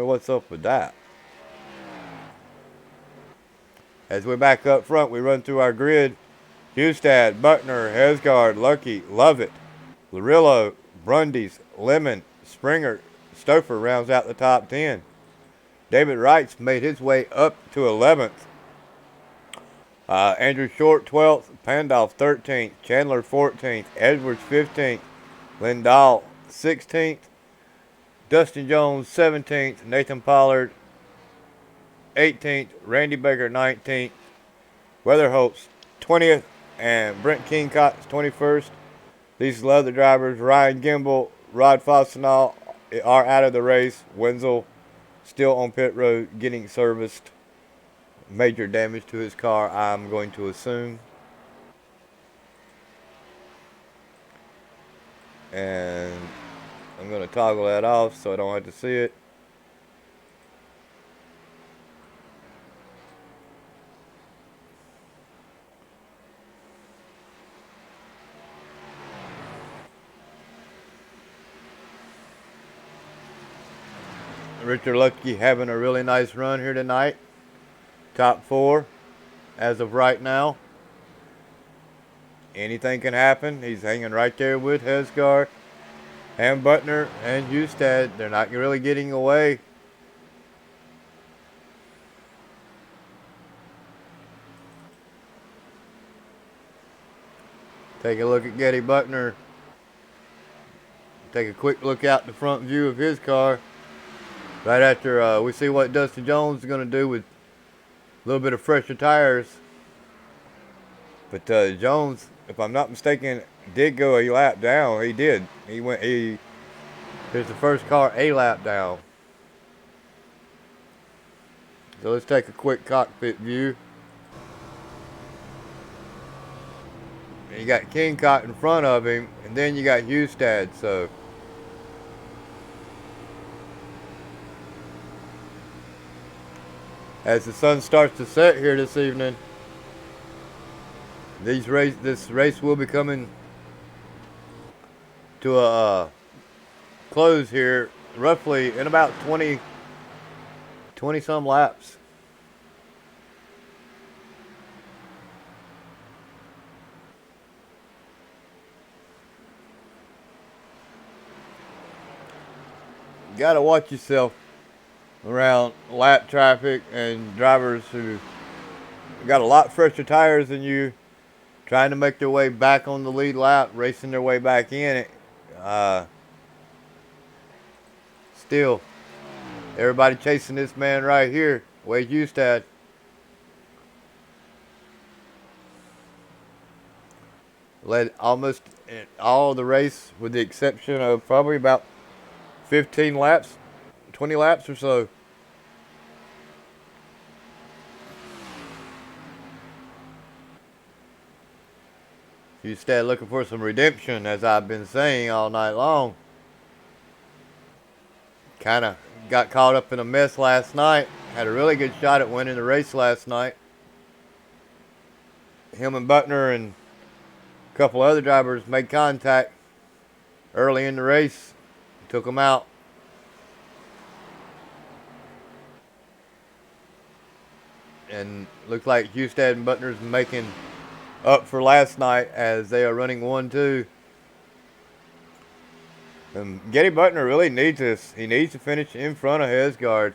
what's up with that. As we're back up front, we run through our grid. Hustad, Buckner, Hesgard, Lucky, Lovett, Larillo, Brundys, Lemon, Springer, Stouffer rounds out the top 10. David Wright's made his way up to 11th. Andrew Short 12th, Pandolf 13th, Chandler 14th, Edwards 15th, Lindahl 16th, Dustin Jones 17th, Nathan Pollard 18th, Randy Baker 19th, Weatherholt's 20th, and Brent Kingcott's 21st. These leather drivers, Ryan Gimbel, Rod Fossenall, are out of the race. Wenzel still on pit road getting serviced. Major damage to his car, I'm going to assume. And I'm going to toggle that off so I don't have to see it. Richard Lucky having a really nice run here tonight. Top 4 as of right now. Anything can happen. He's hanging right there with Hesgard and Butner and Hustad. They're not really getting away. Take a look at Getty Buckner. Take a quick look out the front view of his car. Right after we see what Dustin Jones is going to do with a little bit of fresher tires. But Jones, if I'm not mistaken, did go a lap down. He did. Here's the first car a lap down. So let's take a quick cockpit view. And you got Kingcott in front of him, and then you got Hustad. So as the sun starts to set here this evening, this race will be coming to a close here, roughly in about 20 some laps. You gotta watch yourself around lap traffic and drivers who got a lot fresher tires than you, trying to make their way back on the lead lap, racing their way back in it. Still, everybody chasing this man right here, Wade Hustad. Led almost all the race with the exception of probably about 15 laps, 20 laps or so. Hustad looking for some redemption, as I've been saying all night long. Kind of got caught up in a mess last night. Had a really good shot at winning the race last night. Him and Butner and a couple other drivers made contact early in the race. Took them out. And looks like Hustad and Butner's making up for last night as they are running 1-2. And Getty Butner really needs this. He needs to finish in front of Hesgard.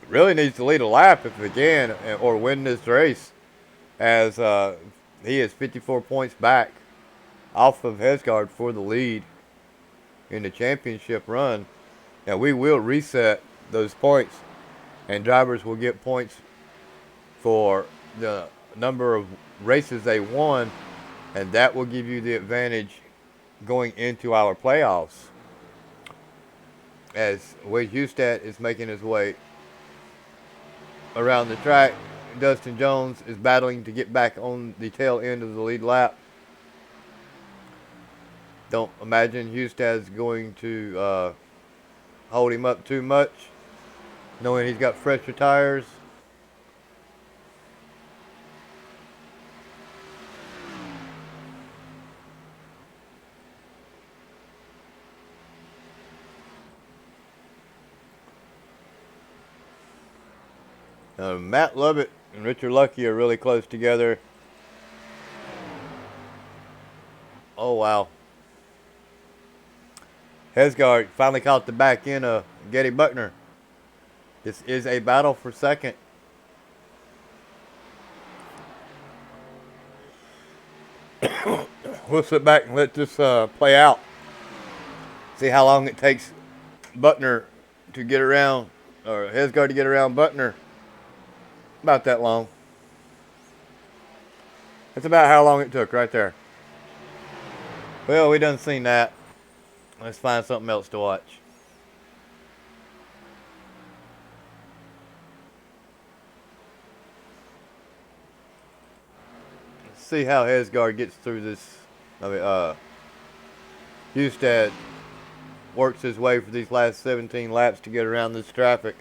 Really needs to lead a lap if he can, or win this race, as he is 54 points back off of Hesgard for the lead in the championship run. Now we will reset those points, and drivers will get points for the number of races they won, and that will give you the advantage going into our playoffs. As Wade Hustad is making his way around the track, Dustin Jones is battling to get back on the tail end of the lead lap. Don't imagine Hustad's going to hold him up too much, knowing he's got fresher tires. Matt Lovett and Richard Lucky are really close together. Oh, wow. Hesgard finally caught the back end of Getty Butner. This is a battle for second. We'll sit back and let this play out. See how long it takes Butner to get around, or Hesgard to get around Butner. About that long. That's about how long it took right there. Well, we done seen that. Let's find something else to watch. Let's see how Hesgard gets through this. Hustad works his way for these last 17 laps to get around this traffic.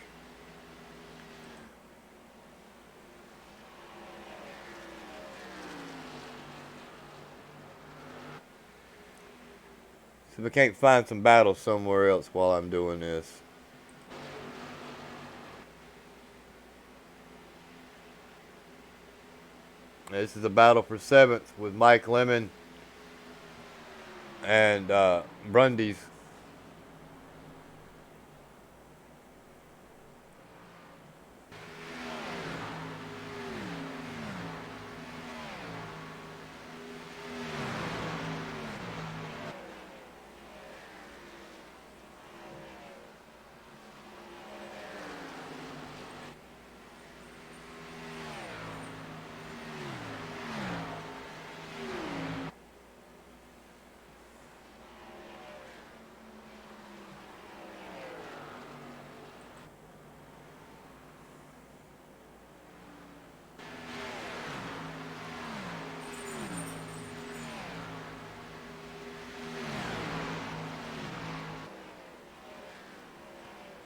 See if I can't find some battles somewhere else while I'm doing this. This is a battle for 7th with Mike Lemon and Brundys.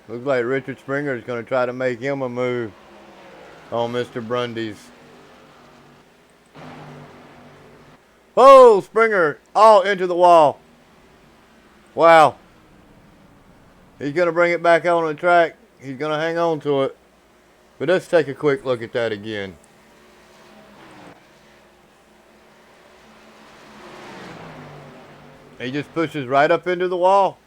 Looks like Richard Springer is going to try to make him a move on Mr. Brundy's. Oh, Springer all into the wall. Wow. He's going to bring it back on the track. He's going to hang on to it. But let's take a quick look at that again. He just pushes right up into the wall.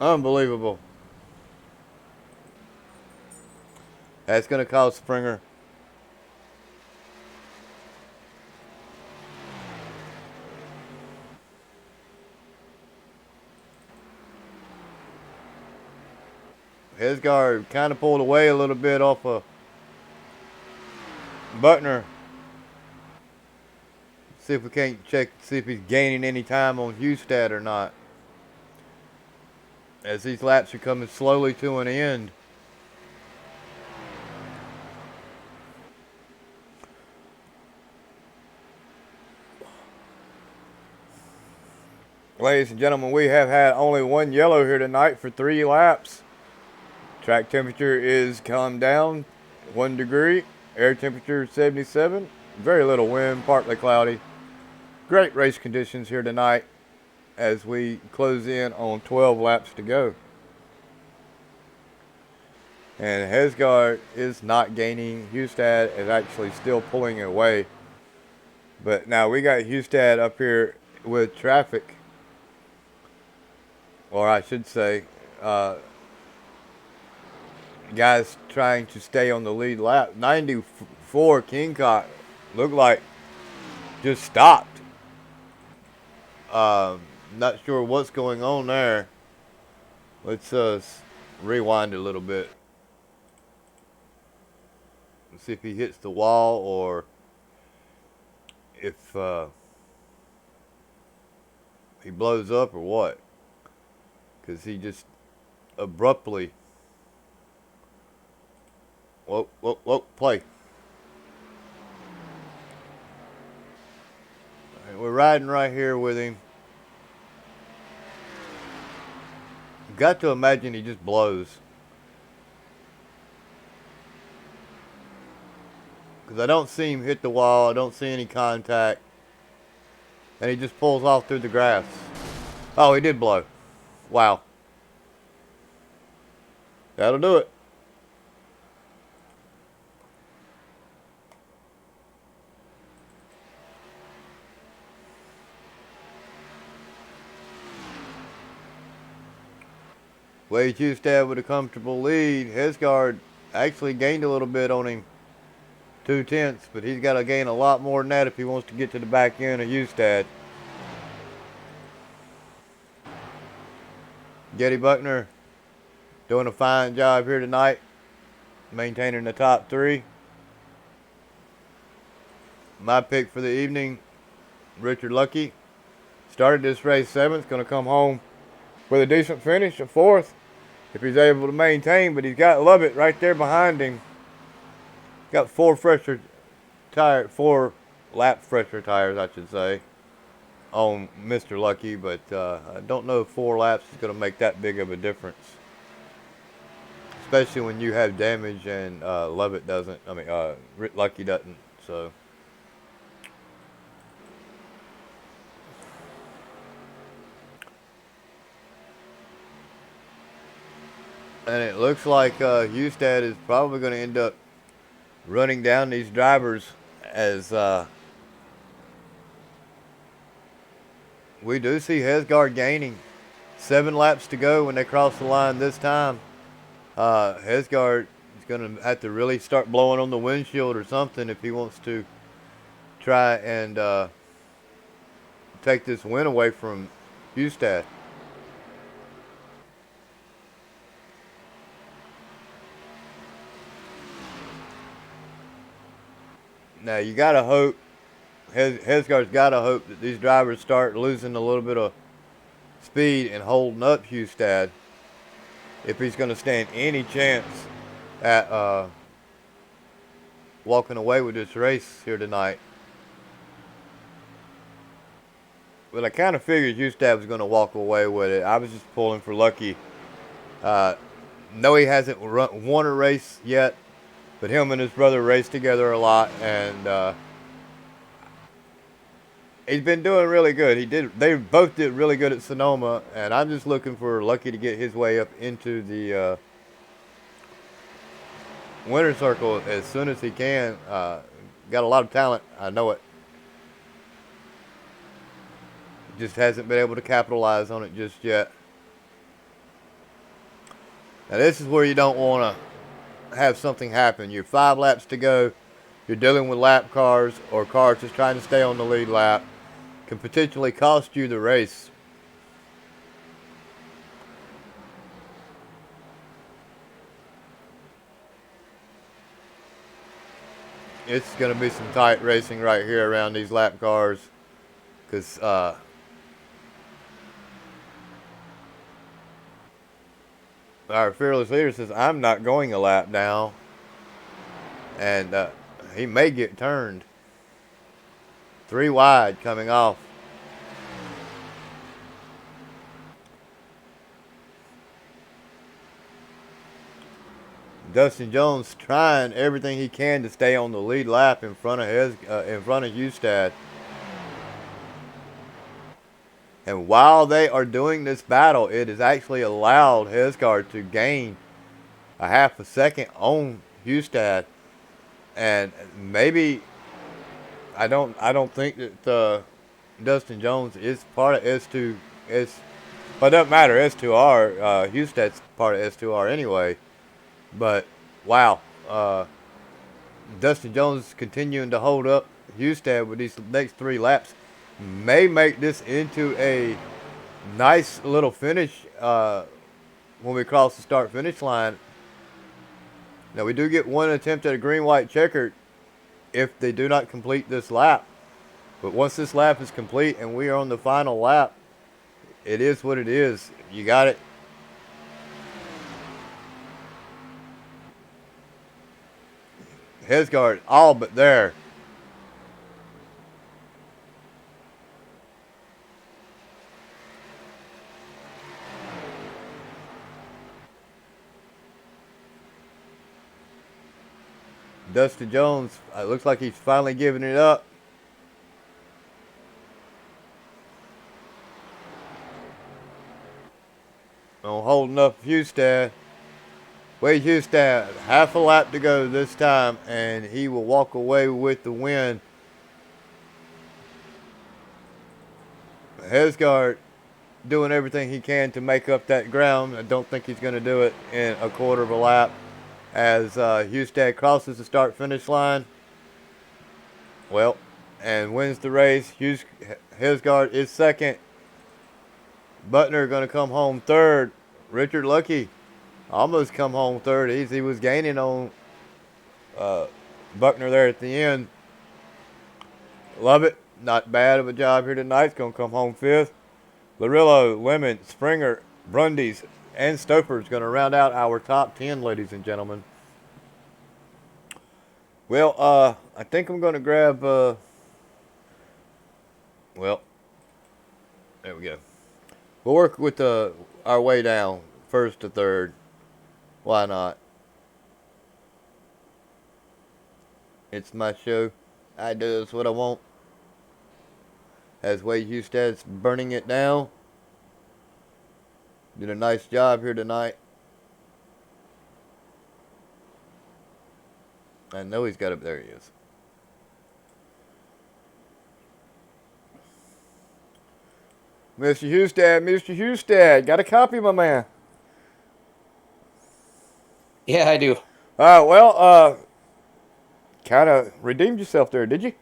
Unbelievable. That's going to cost Springer. Hesgard kind of pulled away a little bit off of Butner. See if we can't check, see if he's gaining any time on Hustad or not. As these laps are coming slowly to an end. Ladies and gentlemen, we have had only one yellow here tonight for 3 laps. Track temperature is calmed down 1 degree. Air temperature 77. Very little wind, partly cloudy. Great race conditions here tonight as we close in on 12 laps to go. And Hesgard is not gaining. Hustad is actually still pulling away. But now we got Hustad up here with traffic. Or I should say, guys trying to stay on the lead lap. 94 Kingcock looked like just stopped. Not sure what's going on there. Let's rewind a little bit. Let's see if he hits the wall or if he blows up or what. Because he just abruptly... Whoa, play. Right, we're riding right here with him. Got to imagine he just blows. Because I don't see him hit the wall. I don't see any contact. And he just pulls off through the grass. Oh, he did blow. Wow. That'll do it. Wade Hustad with a comfortable lead. Hesgard actually gained a little bit on him. 2/10, but he's got to gain a lot more than that if he wants to get to the back end of Hustad. Getty Buckner doing a fine job here tonight, maintaining the top 3. My pick for the evening, Richard Lucky. Started this race 7th, going to come home with a decent finish, a 4th, if he's able to maintain, but he's got Lovett right there behind him. Got 4 lap fresher tires, I should say, on Mr. Lucky, but I don't know if 4 laps is going to make that big of a difference. Especially when you have damage and Lovett doesn't, Lucky doesn't, so. And it looks like Hustad is probably going to end up running down these drivers as we do see Hesgard gaining. 7 laps to go when they cross the line this time. Hesgard is going to have to really start blowing on the windshield or something if he wants to try and take this win away from Hustad. Now you gotta hope, Hesgard's gotta hope that these drivers start losing a little bit of speed and holding up Hustad if he's gonna stand any chance at walking away with this race here tonight. But I kind of figured Hustab was going to walk away with it. I was just pulling for Lucky. No, he hasn't won a race yet, but him and his brother race together a lot, and he's been doing really good. They both did really good at Sonoma, and I'm just looking for Lucky to get his way up into the winner circle as soon as he can. Got a lot of talent, I know it. Just hasn't been able to capitalize on it just yet. Now this is where you don't want to have something happen. You're 5 laps to go. You're dealing with lap cars or cars just trying to stay on the lead lap. Can potentially cost you the race. It's going to be some tight racing right here around these lap cars, because our fearless leader says, I'm not going a lap now. And he may get turned. 3 wide coming off. Dustin Jones trying everything he can to stay on the lead lap in front of Hustad. And while they are doing this battle, it has actually allowed Hesgard to gain a half a second on Hustad. And maybe I don't think that Dustin Jones is part of S2. But it doesn't matter. S2R. Hustad's part of S2R anyway. But wow, Dustin Jones continuing to hold up Hustad with these next 3 laps may make this into a nice little finish when we cross the start-finish line. Now we do get 1 attempt at a green-white checkered if they do not complete this lap. But once this lap is complete and we are on the final lap, it is what it is. You got it. Hesgard all but there. Dustin Jones, it looks like he's finally giving it up. On holding up Hustad. Wade Hustad, half a lap to go this time, and he will walk away with the win. Hesgard doing everything he can to make up that ground. I don't think he's going to do it in a quarter of a lap as Hustad crosses the start-finish line. Well, and wins the race. Hesgard is second. Butner going to come home third. Richard Lucky almost come home third. He was gaining on Buckner there at the end. Love it. Not bad of a job here tonight. It's going to come home fifth. Larillo, Lemon, Springer, Brundys, and Stoper is going to round out our top 10, ladies and gentlemen. Well, I think I'm going to grab, well, there we go. We'll work with our way down, first to third. Why not? It's my show. I do this what I want. As Wade Hustad's burning it down. Did a nice job here tonight. I know he's got it. There he is. Mr. Hustad, got a copy, my man? Yeah, I do. Well, kind of redeemed yourself there, did you?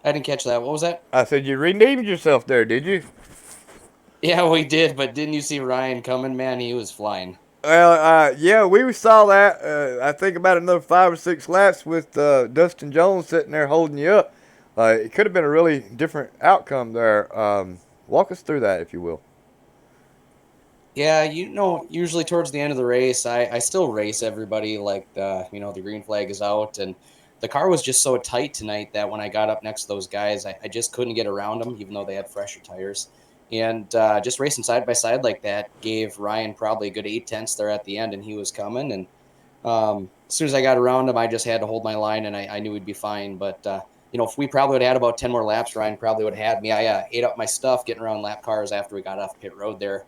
I didn't catch that. What was that? I said you redeemed yourself there, did you? Yeah, we did, but didn't you see Ryan coming? Man, he was flying. Well, yeah, we saw that. I think about another 5 or 6 laps with Dustin Jones sitting there holding you up. It could have been a really different outcome there. Walk us through that, if you will. Yeah, usually towards the end of the race, I still race everybody like the green flag is out, and the car was just so tight tonight that when I got up next to those guys, I just couldn't get around them, even though they had fresher tires. And just racing side by side like that gave Ryan probably a good 8 tenths there at the end, and he was coming. And as soon as I got around him, I just had to hold my line, and I knew he'd be fine. But if we probably would have had about 10 more laps, Ryan probably would have had me. I ate up my stuff getting around lap cars after we got off pit road there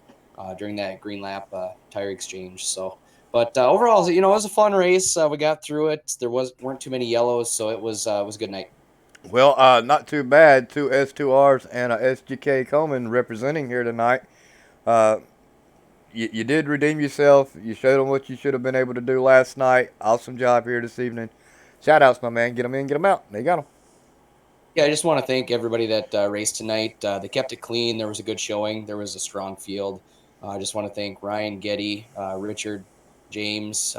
during that green lap tire exchange. So, but overall, it was a fun race. We got through it. There weren't too many yellows, so it was a good night. Well, not too bad. Two S2Rs and a SGK Coleman representing here tonight. Uh, you did redeem yourself. You showed them what you should have been able to do last night. Awesome job here this evening. Shout outs, my man. Get them in, get them out. They got them. Yeah, I just want to thank everybody that raced tonight. They kept it clean. There was a good showing. There was a strong field. I just want to thank Ryan Getty, Richard, James,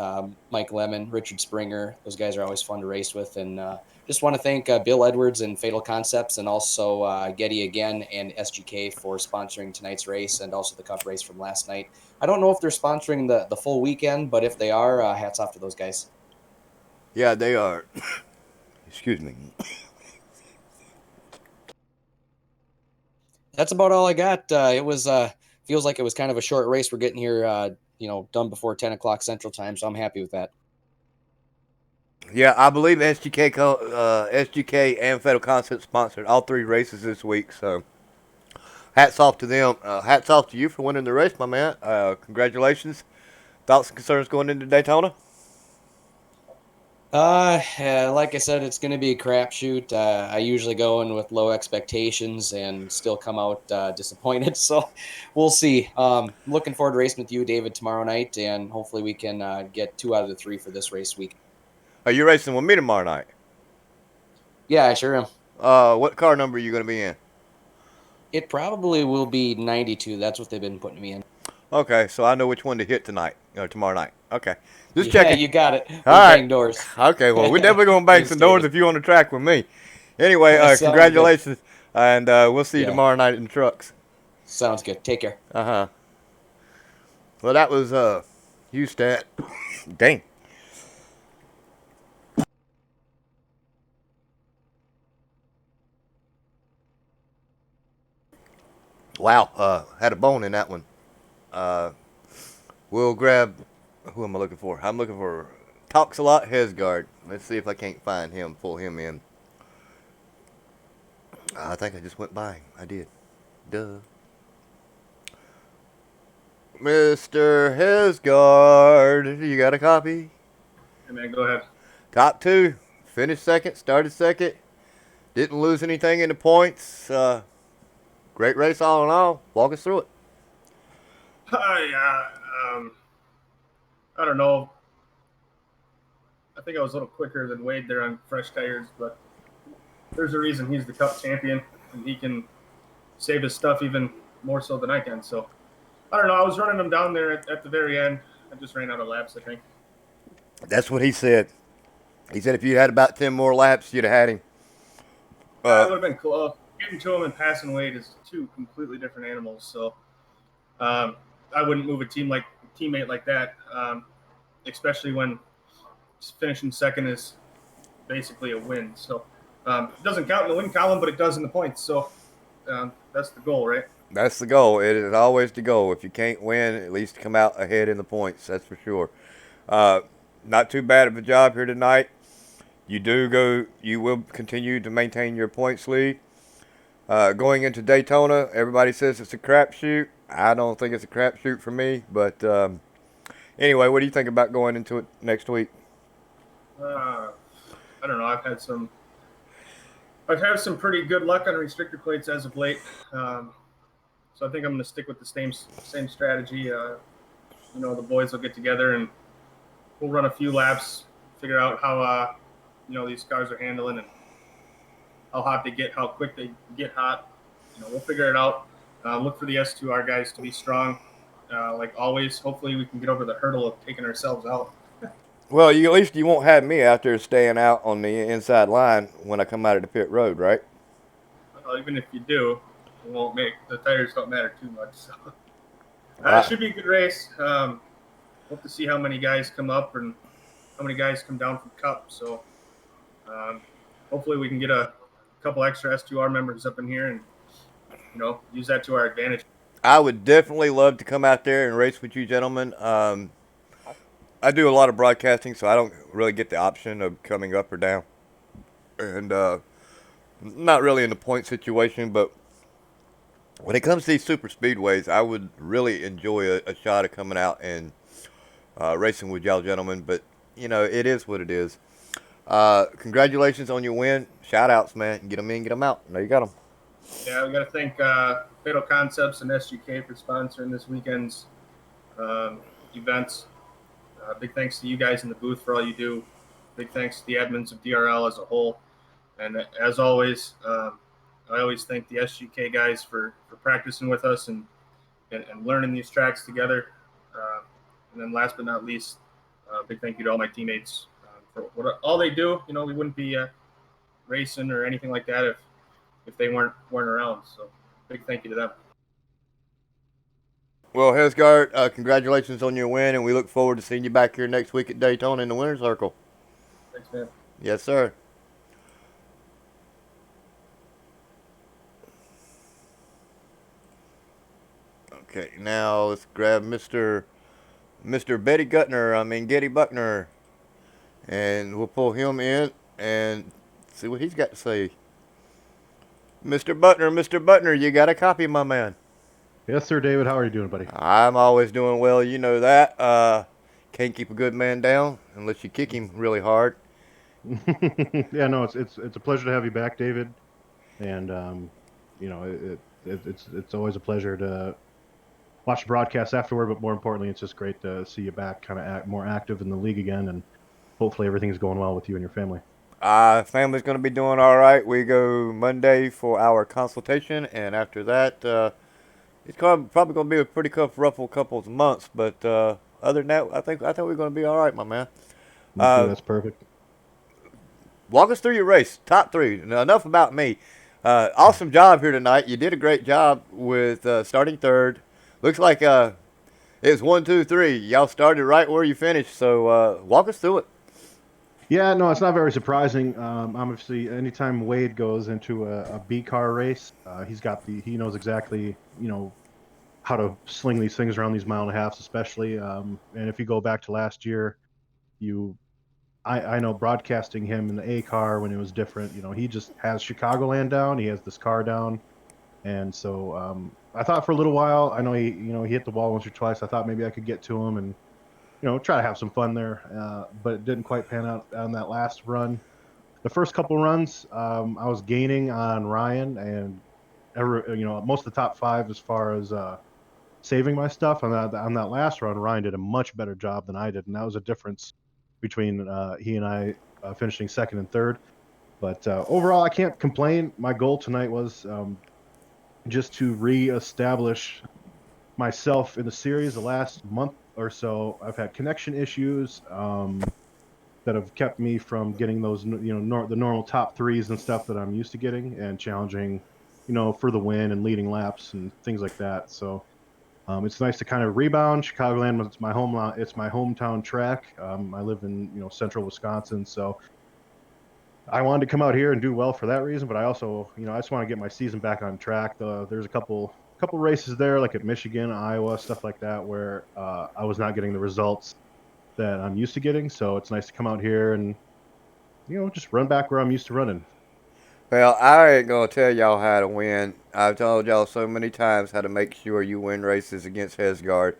Mike Lemon, Richard Springer. Those guys are always fun to race with. And just want to thank Bill Edwards and Fatal Concepts, and also Getty again and SGK for sponsoring tonight's race and also the Cup race from last night. I don't know if they're sponsoring the full weekend, but if they are, hats off to those guys. Yeah, they are. Excuse me. That's about all I got. It was feels like it was kind of a short race. We're getting here, done before 10 o'clock Central Time, so I'm happy with that. Yeah, I believe SGK and Fatal Concept sponsored all three races this week. So, hats off to them. Hats off to you for winning the race, my man. Congratulations. Thoughts and concerns going into Daytona? Like I said, it's going to be a crapshoot. I usually go in with low expectations and still come out disappointed. So we'll see. Looking forward to racing with you, David, tomorrow night, and hopefully we can get 2 out of the 3 for this race week. Are you racing with me tomorrow night? Yeah, I sure am. What car number are you going to be in? It probably will be 92. That's what they've been putting me in. Okay, so I know which one to hit tonight or tomorrow night. Okay, just Yeah, checking. you got it. All We'll right. bang doors. Okay, well, we're definitely going to bang Thanks, some doors David. if you on the track with me. Anyway, Sounds congratulations, and we'll see you Yeah. tomorrow night in the trucks. Sounds good. Take care. Uh-huh. Well, that was Houston. Dang. Wow, had a bone in that one. We'll grab, who am I looking for? I'm looking for Talks a Lot Hesgard. Let's see if I can't find him, pull him in. I think I just went by. I did. Duh. Mr. Hesgard, you got a copy? Hey man, go ahead. Top 2, finished second, started second. Didn't lose anything in the points. Great race all in all. Walk us through it. I don't know. I think I was a little quicker than Wade there on fresh tires, but there's a reason he's the Cup champion, and he can save his stuff even more so than I can. So I don't know. I was running him down there at the very end. I just ran out of laps, I think. That's what he said. He said if you had about 10 more laps, you'd have had him. It would have been close. Getting to him and passing Wade is 2 completely different animals. So I wouldn't move a teammate like that, especially when finishing second is basically a win. So it doesn't count in the win column, but it does in the points. So that's the goal, right? That's the goal. It is always the goal. If you can't win, at least come out ahead in the points. That's for sure. Not too bad of a job here tonight. You will continue to maintain your points lead. Going into Daytona, everybody says it's a crapshoot. I don't think it's a crapshoot for me. But anyway, what do you think about going into it next week? I don't know. I've had some pretty good luck on restrictor plates as of late. So I think I'm going to stick with the same strategy. The boys will get together and we'll run a few laps, figure out how these cars are handling and how hot they get, how quick they get hot. We'll figure it out. Look for the S2R guys to be strong, like always. Hopefully we can get over the hurdle of taking ourselves out. Well, at least you won't have me out there staying out on the inside line when I come out of the pit road, right? Well, even if you do, the tires don't matter too much. So it should be a good race. Hope to see how many guys come up and how many guys come down from Cup. So Hopefully we can get a couple extra S2R members up in here and use that to our advantage. I would definitely love to come out there and race with you gentlemen. I do a lot of broadcasting, so I don't really get the option of coming up or down. And not really in the point situation, but when it comes to these super speedways, I would really enjoy a shot of coming out and racing with y'all gentlemen. But, it is what it is. Congratulations on your win. Shout outs, man. Get them in, get them out. There you got them. Yeah, we got to thank Fatal Concepts and SGK for sponsoring this weekend's events. Big thanks to you guys in the booth for all you do. Big thanks to the admins of DRL as a whole. And as always, I always thank the SGK guys for practicing with us and learning these tracks together. And then last but not least, big thank you to all my teammates for all they do. We wouldn't be racing or anything like that if they weren't around. So big thank you to them. Well, Hesgard, congratulations on your win, and we look forward to seeing you back here next week at Daytona in the winner's circle. Thanks, man. Yes, sir. Okay, now let's grab Mr. Getty Buckner, and we'll pull him in and see what he's got to say. Mr. Buckner, you got a copy, my man. Yes, sir, David. How are you doing, buddy? I'm always doing well. You know that. Can't keep a good man down unless you kick him really hard. Yeah, no, it's a pleasure to have you back, David. And it's always a pleasure to watch the broadcast afterward. But more importantly, it's just great to see you back, kind of more active in the league again, and hopefully everything's going well with you and your family. Family's going to be doing all right. We go Monday for our consultation, and after that, it's probably going to be a pretty rough couple of months. But other than that, I think we're going to be all right, my man. That's perfect. Walk us through your race, top three. Now, enough about me. Awesome job here tonight. You did a great job with starting third. Looks like it was 1, 2, 3. Y'all started right where you finished. So walk us through it. Yeah, no, it's not very surprising. Obviously, anytime Wade goes into a B car race, he knows exactly, how to sling these things around these 1.5 miles, especially. And if you go back to last year, I know broadcasting him in the A car when it was different. He just has Chicagoland down. He has this car down, and so I thought for a little while. I know he hit the wall once or twice. I thought maybe I could get to him and try to have some fun there, but it didn't quite pan out on that last run. The first couple runs, I was gaining on Ryan and most of the top 5 as far as saving my stuff. On that last run, Ryan did a much better job than I did, and that was a difference between he and I finishing second and third. But overall, I can't complain. My goal tonight was just to reestablish myself in the series. The last month or so, I've had connection issues that have kept me from getting those, the normal top 3s and stuff that I'm used to getting and challenging, for the win and leading laps and things like that. So it's nice to kind of rebound. Chicagoland, it's my hometown track. I live in central Wisconsin, so I wanted to come out here and do well for that reason. But I also, I just want to get my season back on track. There's a couple races there, like at Michigan, Iowa, stuff like that, where I was not getting the results that I'm used to getting. So it's nice to come out here and just run back where I'm used to running. Well, I ain't gonna tell y'all how to win. I've told y'all so many times how to make sure you win races against Hesgard.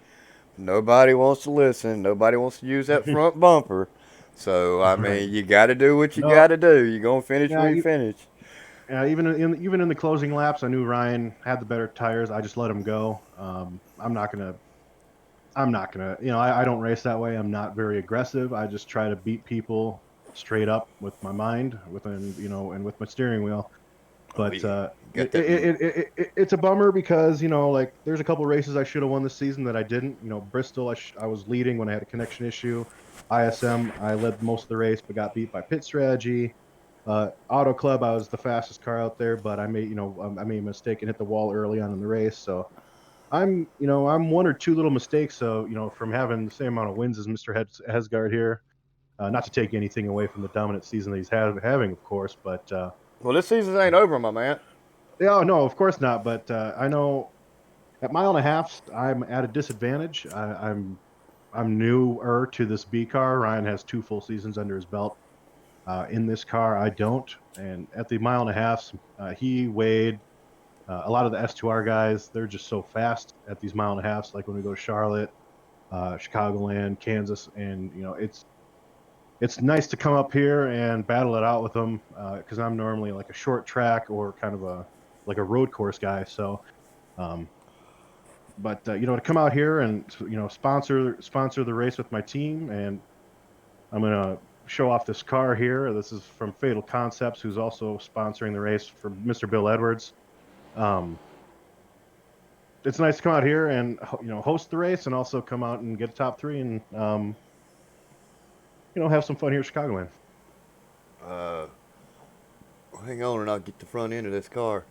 Nobody wants to listen. Nobody wants to use that front bumper. So I mean, you got to do what you got to do. You're gonna finish where you finish. Even in the closing laps, I knew Ryan had the better tires. I just let him go. I'm not gonna. I don't race that way. I'm not very aggressive. I just try to beat people straight up with my mind, and with my steering wheel. But it's a bummer because there's a couple races I should have won this season that I didn't. Bristol, I was leading when I had a connection issue. ISM, I led most of the race but got beat by pit strategy. Auto Club, I was the fastest car out there, but I made a mistake and hit the wall early on in the race. So I'm 1 or 2 little mistakes. So from having the same amount of wins as Mr. Hesgard here. Not to take anything away from the dominant season that he's having, of course, but Well, this season ain't over, my man. yeah, no, of course not. But I know at mile and a half, I'm at a disadvantage. I'm newer to this B car. Ryan has 2 full seasons under his belt. In this car, I don't. And at the mile and a half, he weighed a lot of the S2R guys. They're just so fast at these mile and a halves. Like when we go to Charlotte, Chicagoland, Kansas, and it's nice to come up here and battle it out with them because I'm normally like a short track or kind of like a road course guy. So, but to come out here and sponsor the race with my team, and I'm gonna show off this car here. This is from Fatal Concepts, who's also sponsoring the race for Mr. Bill Edwards. It's nice to come out here and host the race, and also come out and get a top 3 and have some fun here at Chicagoland. Hang on, and I'll get the front end of this car.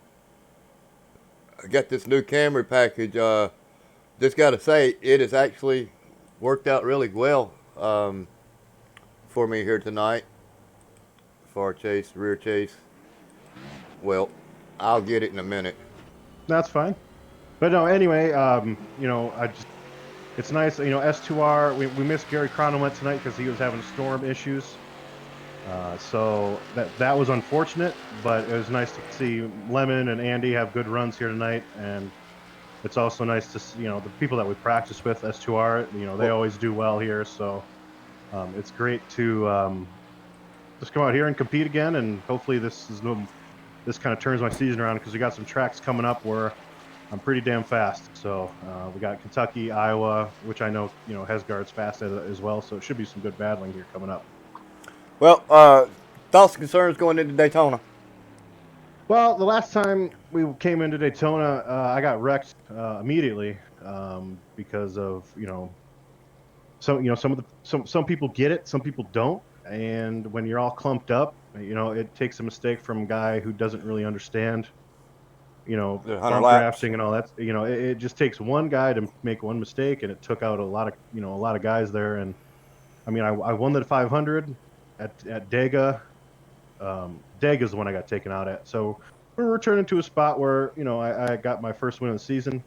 I got this new Camry package. Just got to say, it has actually worked out really well for me here tonight. Far chase, rear chase. Well, I'll get it in a minute. That's fine. But no, anyway, it's nice. S2R, we missed Gary Cronowent tonight because he was having storm issues. So that was unfortunate, but it was nice to see Lemon and Andy have good runs here tonight, and it's also nice to see, the people that we practice with, S2R, they always do well here, so it's great to just come out here and compete again, and hopefully this kind of turns my season around, because we got some tracks coming up where I'm pretty damn fast. So we got Kentucky, Iowa, which I know Hesgard's fast as well, so it should be some good battling here coming up. Well, thoughts and concerns going into Daytona? Well, the last time we came into Daytona, I got wrecked immediately because of some people get it, some people don't, and when you're all clumped up, it takes a mistake from a guy who doesn't really understand bump drafting and all that. It just takes one guy to make one mistake, and it took out a lot of guys there. And I mean, I won the 500 at Dega. Dega's the one I got taken out at. So we're returning to a spot where I got my first win of the season.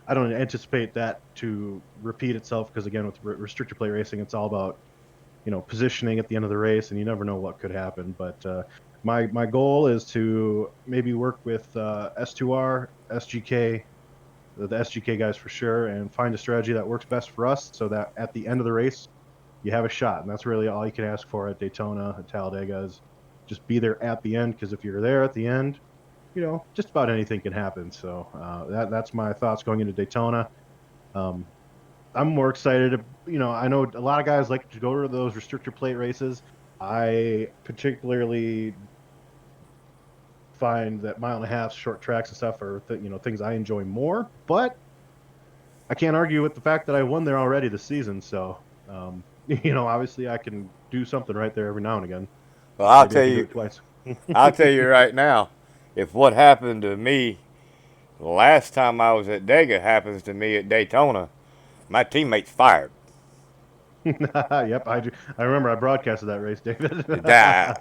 I don't anticipate that to repeat itself, because again, with restrictor plate racing, it's all about positioning at the end of the race, and you never know what could happen. But my goal is to maybe work with S2R, SGK, the SGK guys for sure, and find a strategy that works best for us, so that at the end of the race, you have a shot. And that's really all you can ask for at Daytona, at Talladega, is just be there at the end, because if you're there at the end, just about anything can happen. So that's my thoughts going into Daytona. I'm more excited. I know a lot of guys like to go to those restrictor plate races. I particularly find that mile and a half, short tracks and stuff are things I enjoy more. But I can't argue with the fact that I won there already this season. So obviously I can do something right there every now and again. Well, I'll Maybe tell I can do you, it twice. I'll tell you right now, if what happened to me the last time I was at Dega happens to me at Daytona, my teammate's fired. Yep, I do. I remember I broadcasted that race, David.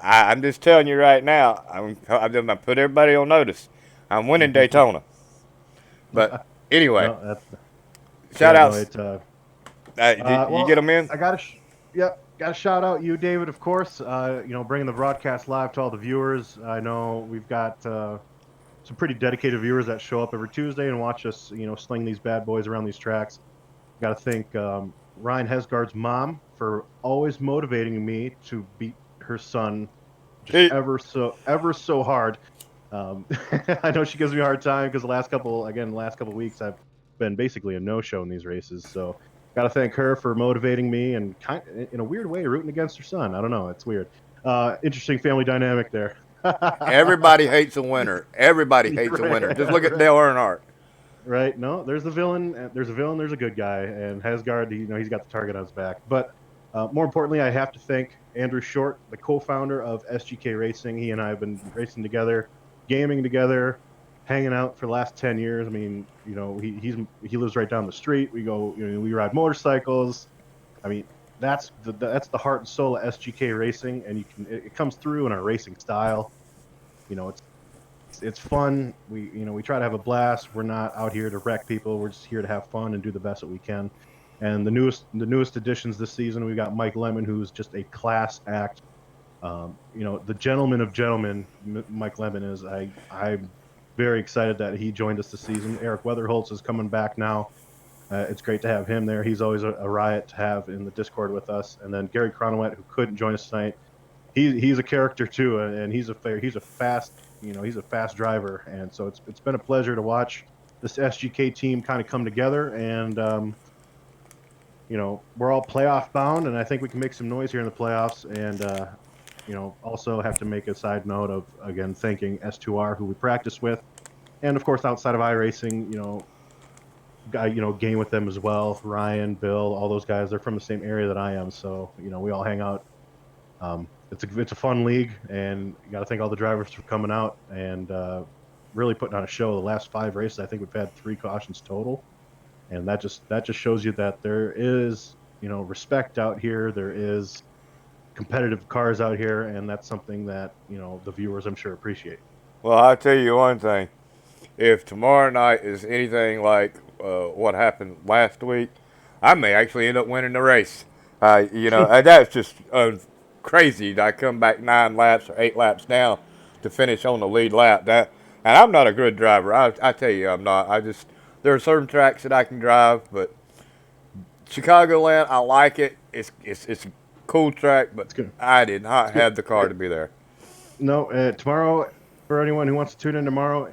I'm just telling you right now. I'm gonna put everybody on notice. I'm winning Daytona. But anyway, No, shout outs. No, Did you get them in? I got to shout out you, David, of course. Bringing the broadcast live to all the viewers. I know we've got some pretty dedicated viewers that show up every Tuesday and watch us, sling these bad boys around these tracks. Got to thank Ryan Hesgard's mom for always motivating me to beat her son just ever so hard. I know she gives me a hard time because the last couple weeks I've been basically a no-show in these races. So got to thank her for motivating me and in a weird way rooting against her son. I don't know, it's weird. Interesting family dynamic there. Everybody hates a winner. Everybody hates a winner. Just look at Dale Earnhardt. Right. No, there's the villain. There's a good guy, and Hesgard, he's got the target on his back. But more importantly, I have to thank Andrew Short, the co-founder of SGK Racing. He and I have been racing together, gaming together, hanging out for the last 10 years. I mean, he lives right down the street. We go, we ride motorcycles. I mean, that's the heart and soul of SGK racing, and it comes through in our racing style. It's fun. We try to have a blast. We're not out here to wreck people. We're just here to have fun and do the best that we can. And the newest additions this season, we got Mike Lemon, who's just a class act. The gentleman of gentlemen, Mike Lemon is. I'm very excited that he joined us this season. Eric Weatherholtz is coming back now. It's great to have him there. He's always a riot to have in the Discord with us. And then Gary Cronowet, who couldn't join us tonight, he's a character too, and he's a fast driver. And so it's been a pleasure to watch this SGK team kind of come together. And we're all playoff bound, and I think we can make some noise here in the playoffs. And also have to make a side note of, again, thanking S2R, who we practice with, and of course outside of iRacing, game with them as well. Ryan, Bill, all those guys, they're from the same area that I am, so we all hang out. It's a fun league, and you got to thank all the drivers for coming out and really putting on a show. The last 5 races, I think we've had 3 cautions total, and that just shows you that there is respect out here. There is competitive cars out here, and that's something that the viewers, I'm sure, appreciate. Well, I'll tell you one thing. If tomorrow night is anything like what happened last week, I may actually end up winning the race. That's just crazy. I come back 9 laps or 8 laps down to finish on the lead lap. And I'm not a good driver. I tell you, I'm not. There are certain tracks that I can drive, but Chicagoland, I like it. It's a cool track, but I did not have the car to be there. No, tomorrow, for anyone who wants to tune in tomorrow,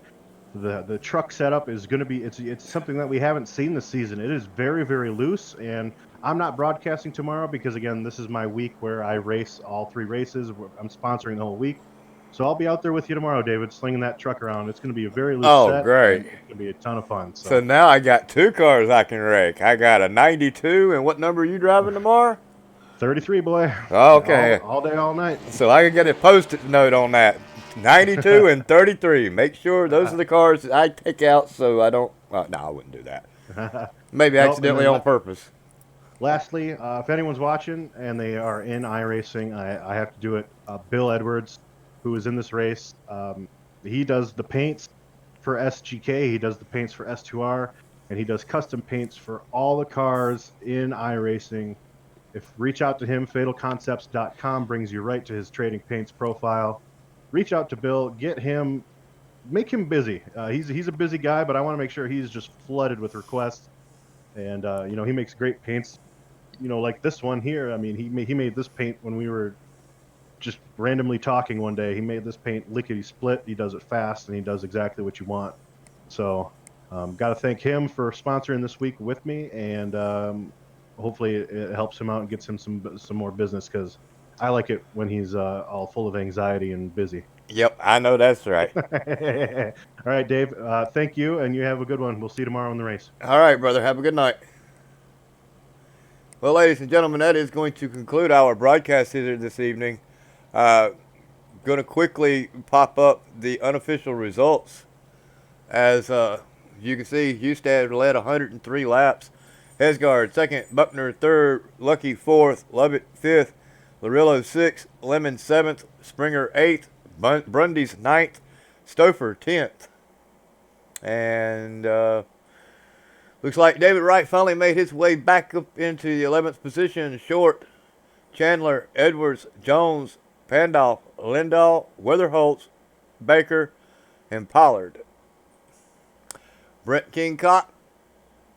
the truck setup is going to be it's something that we haven't seen this season. It is very, very loose, and I'm not broadcasting tomorrow because, again, this is my week where I race all 3 races. I'm sponsoring the whole week. So I'll be out there with you tomorrow, David, slinging that truck around. It's going to be a very loose set. Great. It's going to be a ton of fun. So now I got 2 cars I can wreck. I got a 92, and what number are you driving tomorrow? 33, boy. Okay. All day, all night. So I can get a Post-it note on that. 92 and 33. Make sure those are the cars that I take out so I don't... no, I wouldn't do that. Maybe accidentally on purpose. Lastly, if anyone's watching and they are in iRacing, I have to do it. Bill Edwards, who is in this race, he does the paints for SGK, he does the paints for S2R, and he does custom paints for all the cars in iRacing. Reach out to him, fatalconcepts.com brings you right to his trading paints profile. Reach out to Bill, get him, make him busy. He's a busy guy, but I want to make sure he's just flooded with requests. And he makes great paints. Like this one here. I mean, he made this paint when we were just randomly talking one day. He made this paint lickety split. He does it fast, and he does exactly what you want. So, got to thank him for sponsoring this week with me, and hopefully it helps him out and gets him some more business, because I like it when he's all full of anxiety and busy. Yep, I know that's right. All right, Dave. Thank you, and you have a good one. We'll see you tomorrow in the race. All right, brother. Have a good night. Well, ladies and gentlemen, that is going to conclude our broadcast here this evening. Going to quickly pop up the unofficial results. As you can see, Hustad led 103 laps. Hesgard second, Buckner third, Lucky fourth, Lovett fifth, Larillo sixth, Lemon seventh, Springer eighth, Brundy's ninth, Stouffer 10th. And looks like David Wright finally made his way back up into the 11th position. Short, Chandler, Edwards, Jones, Pandolf, Lindahl, Weatherholtz, Baker, and Pollard. Brent Kingcock,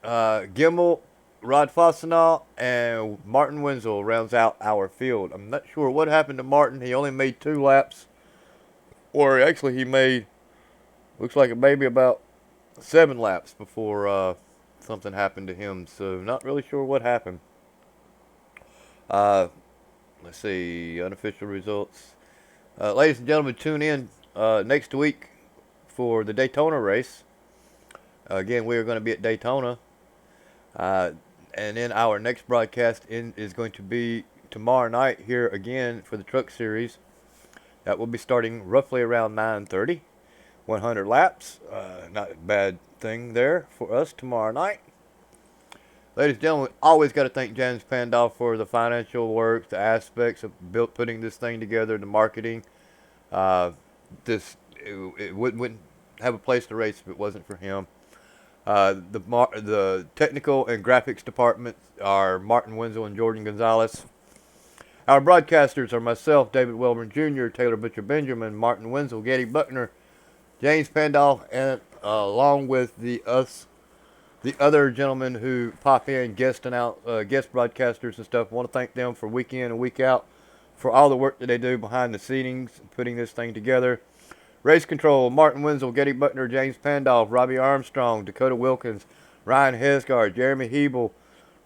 Gimmel, Rod Fossenall, and Martin Wenzel rounds out our field. I'm not sure what happened to Martin. He only made 2 laps. Or actually he made, looks like it maybe about 7 laps before something happened to him. So not really sure what happened. Let's see, unofficial results. Ladies and gentlemen, tune in next week for the Daytona race. Again, we are going to be at Daytona. And then our next broadcast is going to be tomorrow night here again for the Truck Series. That will be starting roughly around 9:30. 100 laps. Not a bad thing there for us tomorrow night. Ladies and gentlemen, always got to thank James Pandolf for the financial work, the aspects of putting this thing together, the marketing. Uh, it wouldn't have a place to race if it wasn't for him. The technical and graphics departments are Martin Wenzel and Jordan Gonzalez. Our broadcasters are myself, David Welborn Jr., Taylor Butcher Benjamin, Martin Wenzel, Getty Buckner, James Pandolf, and along with the other gentlemen who pop in, guest broadcasters and stuff. I want to thank them for week in and week out for all the work that they do behind the scenes, putting this thing together. Race control, Martin Wenzel, Getty Buckner, James Pandolf, Robbie Armstrong, Dakota Wilkins, Ryan Hesgard, Jeremy Hebel,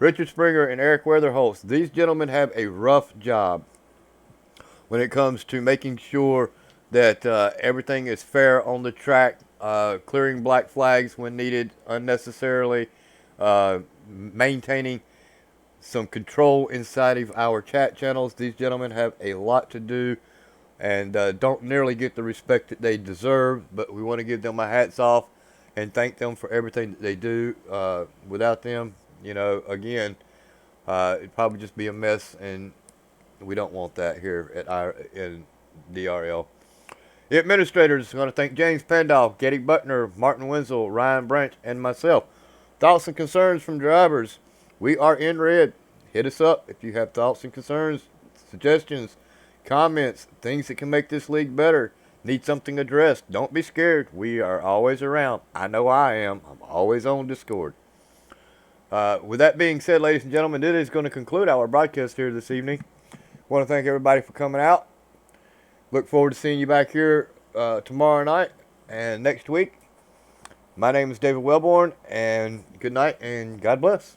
Richard Springer, and Eric Weatherholtz. These gentlemen have a rough job when it comes to making sure that everything is fair on the track, clearing black flags when needed unnecessarily, maintaining some control inside of our chat channels. These gentlemen have a lot to do and don't nearly get the respect that they deserve, but we want to give them our hats off and thank them for everything that they do. Without them, again, it'd probably just be a mess, and we don't want that here in DRL. The administrators want to thank James Pandolf, Getty Buckner, Martin Wenzel, Ryan Branch, and myself. Thoughts and concerns from drivers. We are in red. Hit us up if you have thoughts and concerns, suggestions, comments, things that can make this league better. Need something addressed. Don't be scared. We are always around. I know I am. I'm always on Discord. With that being said, ladies and gentlemen, it is going to conclude our broadcast here this evening. I want to thank everybody for coming out. Look forward to seeing you back here tomorrow night and next week. My name is David Welborn, and good night and God bless.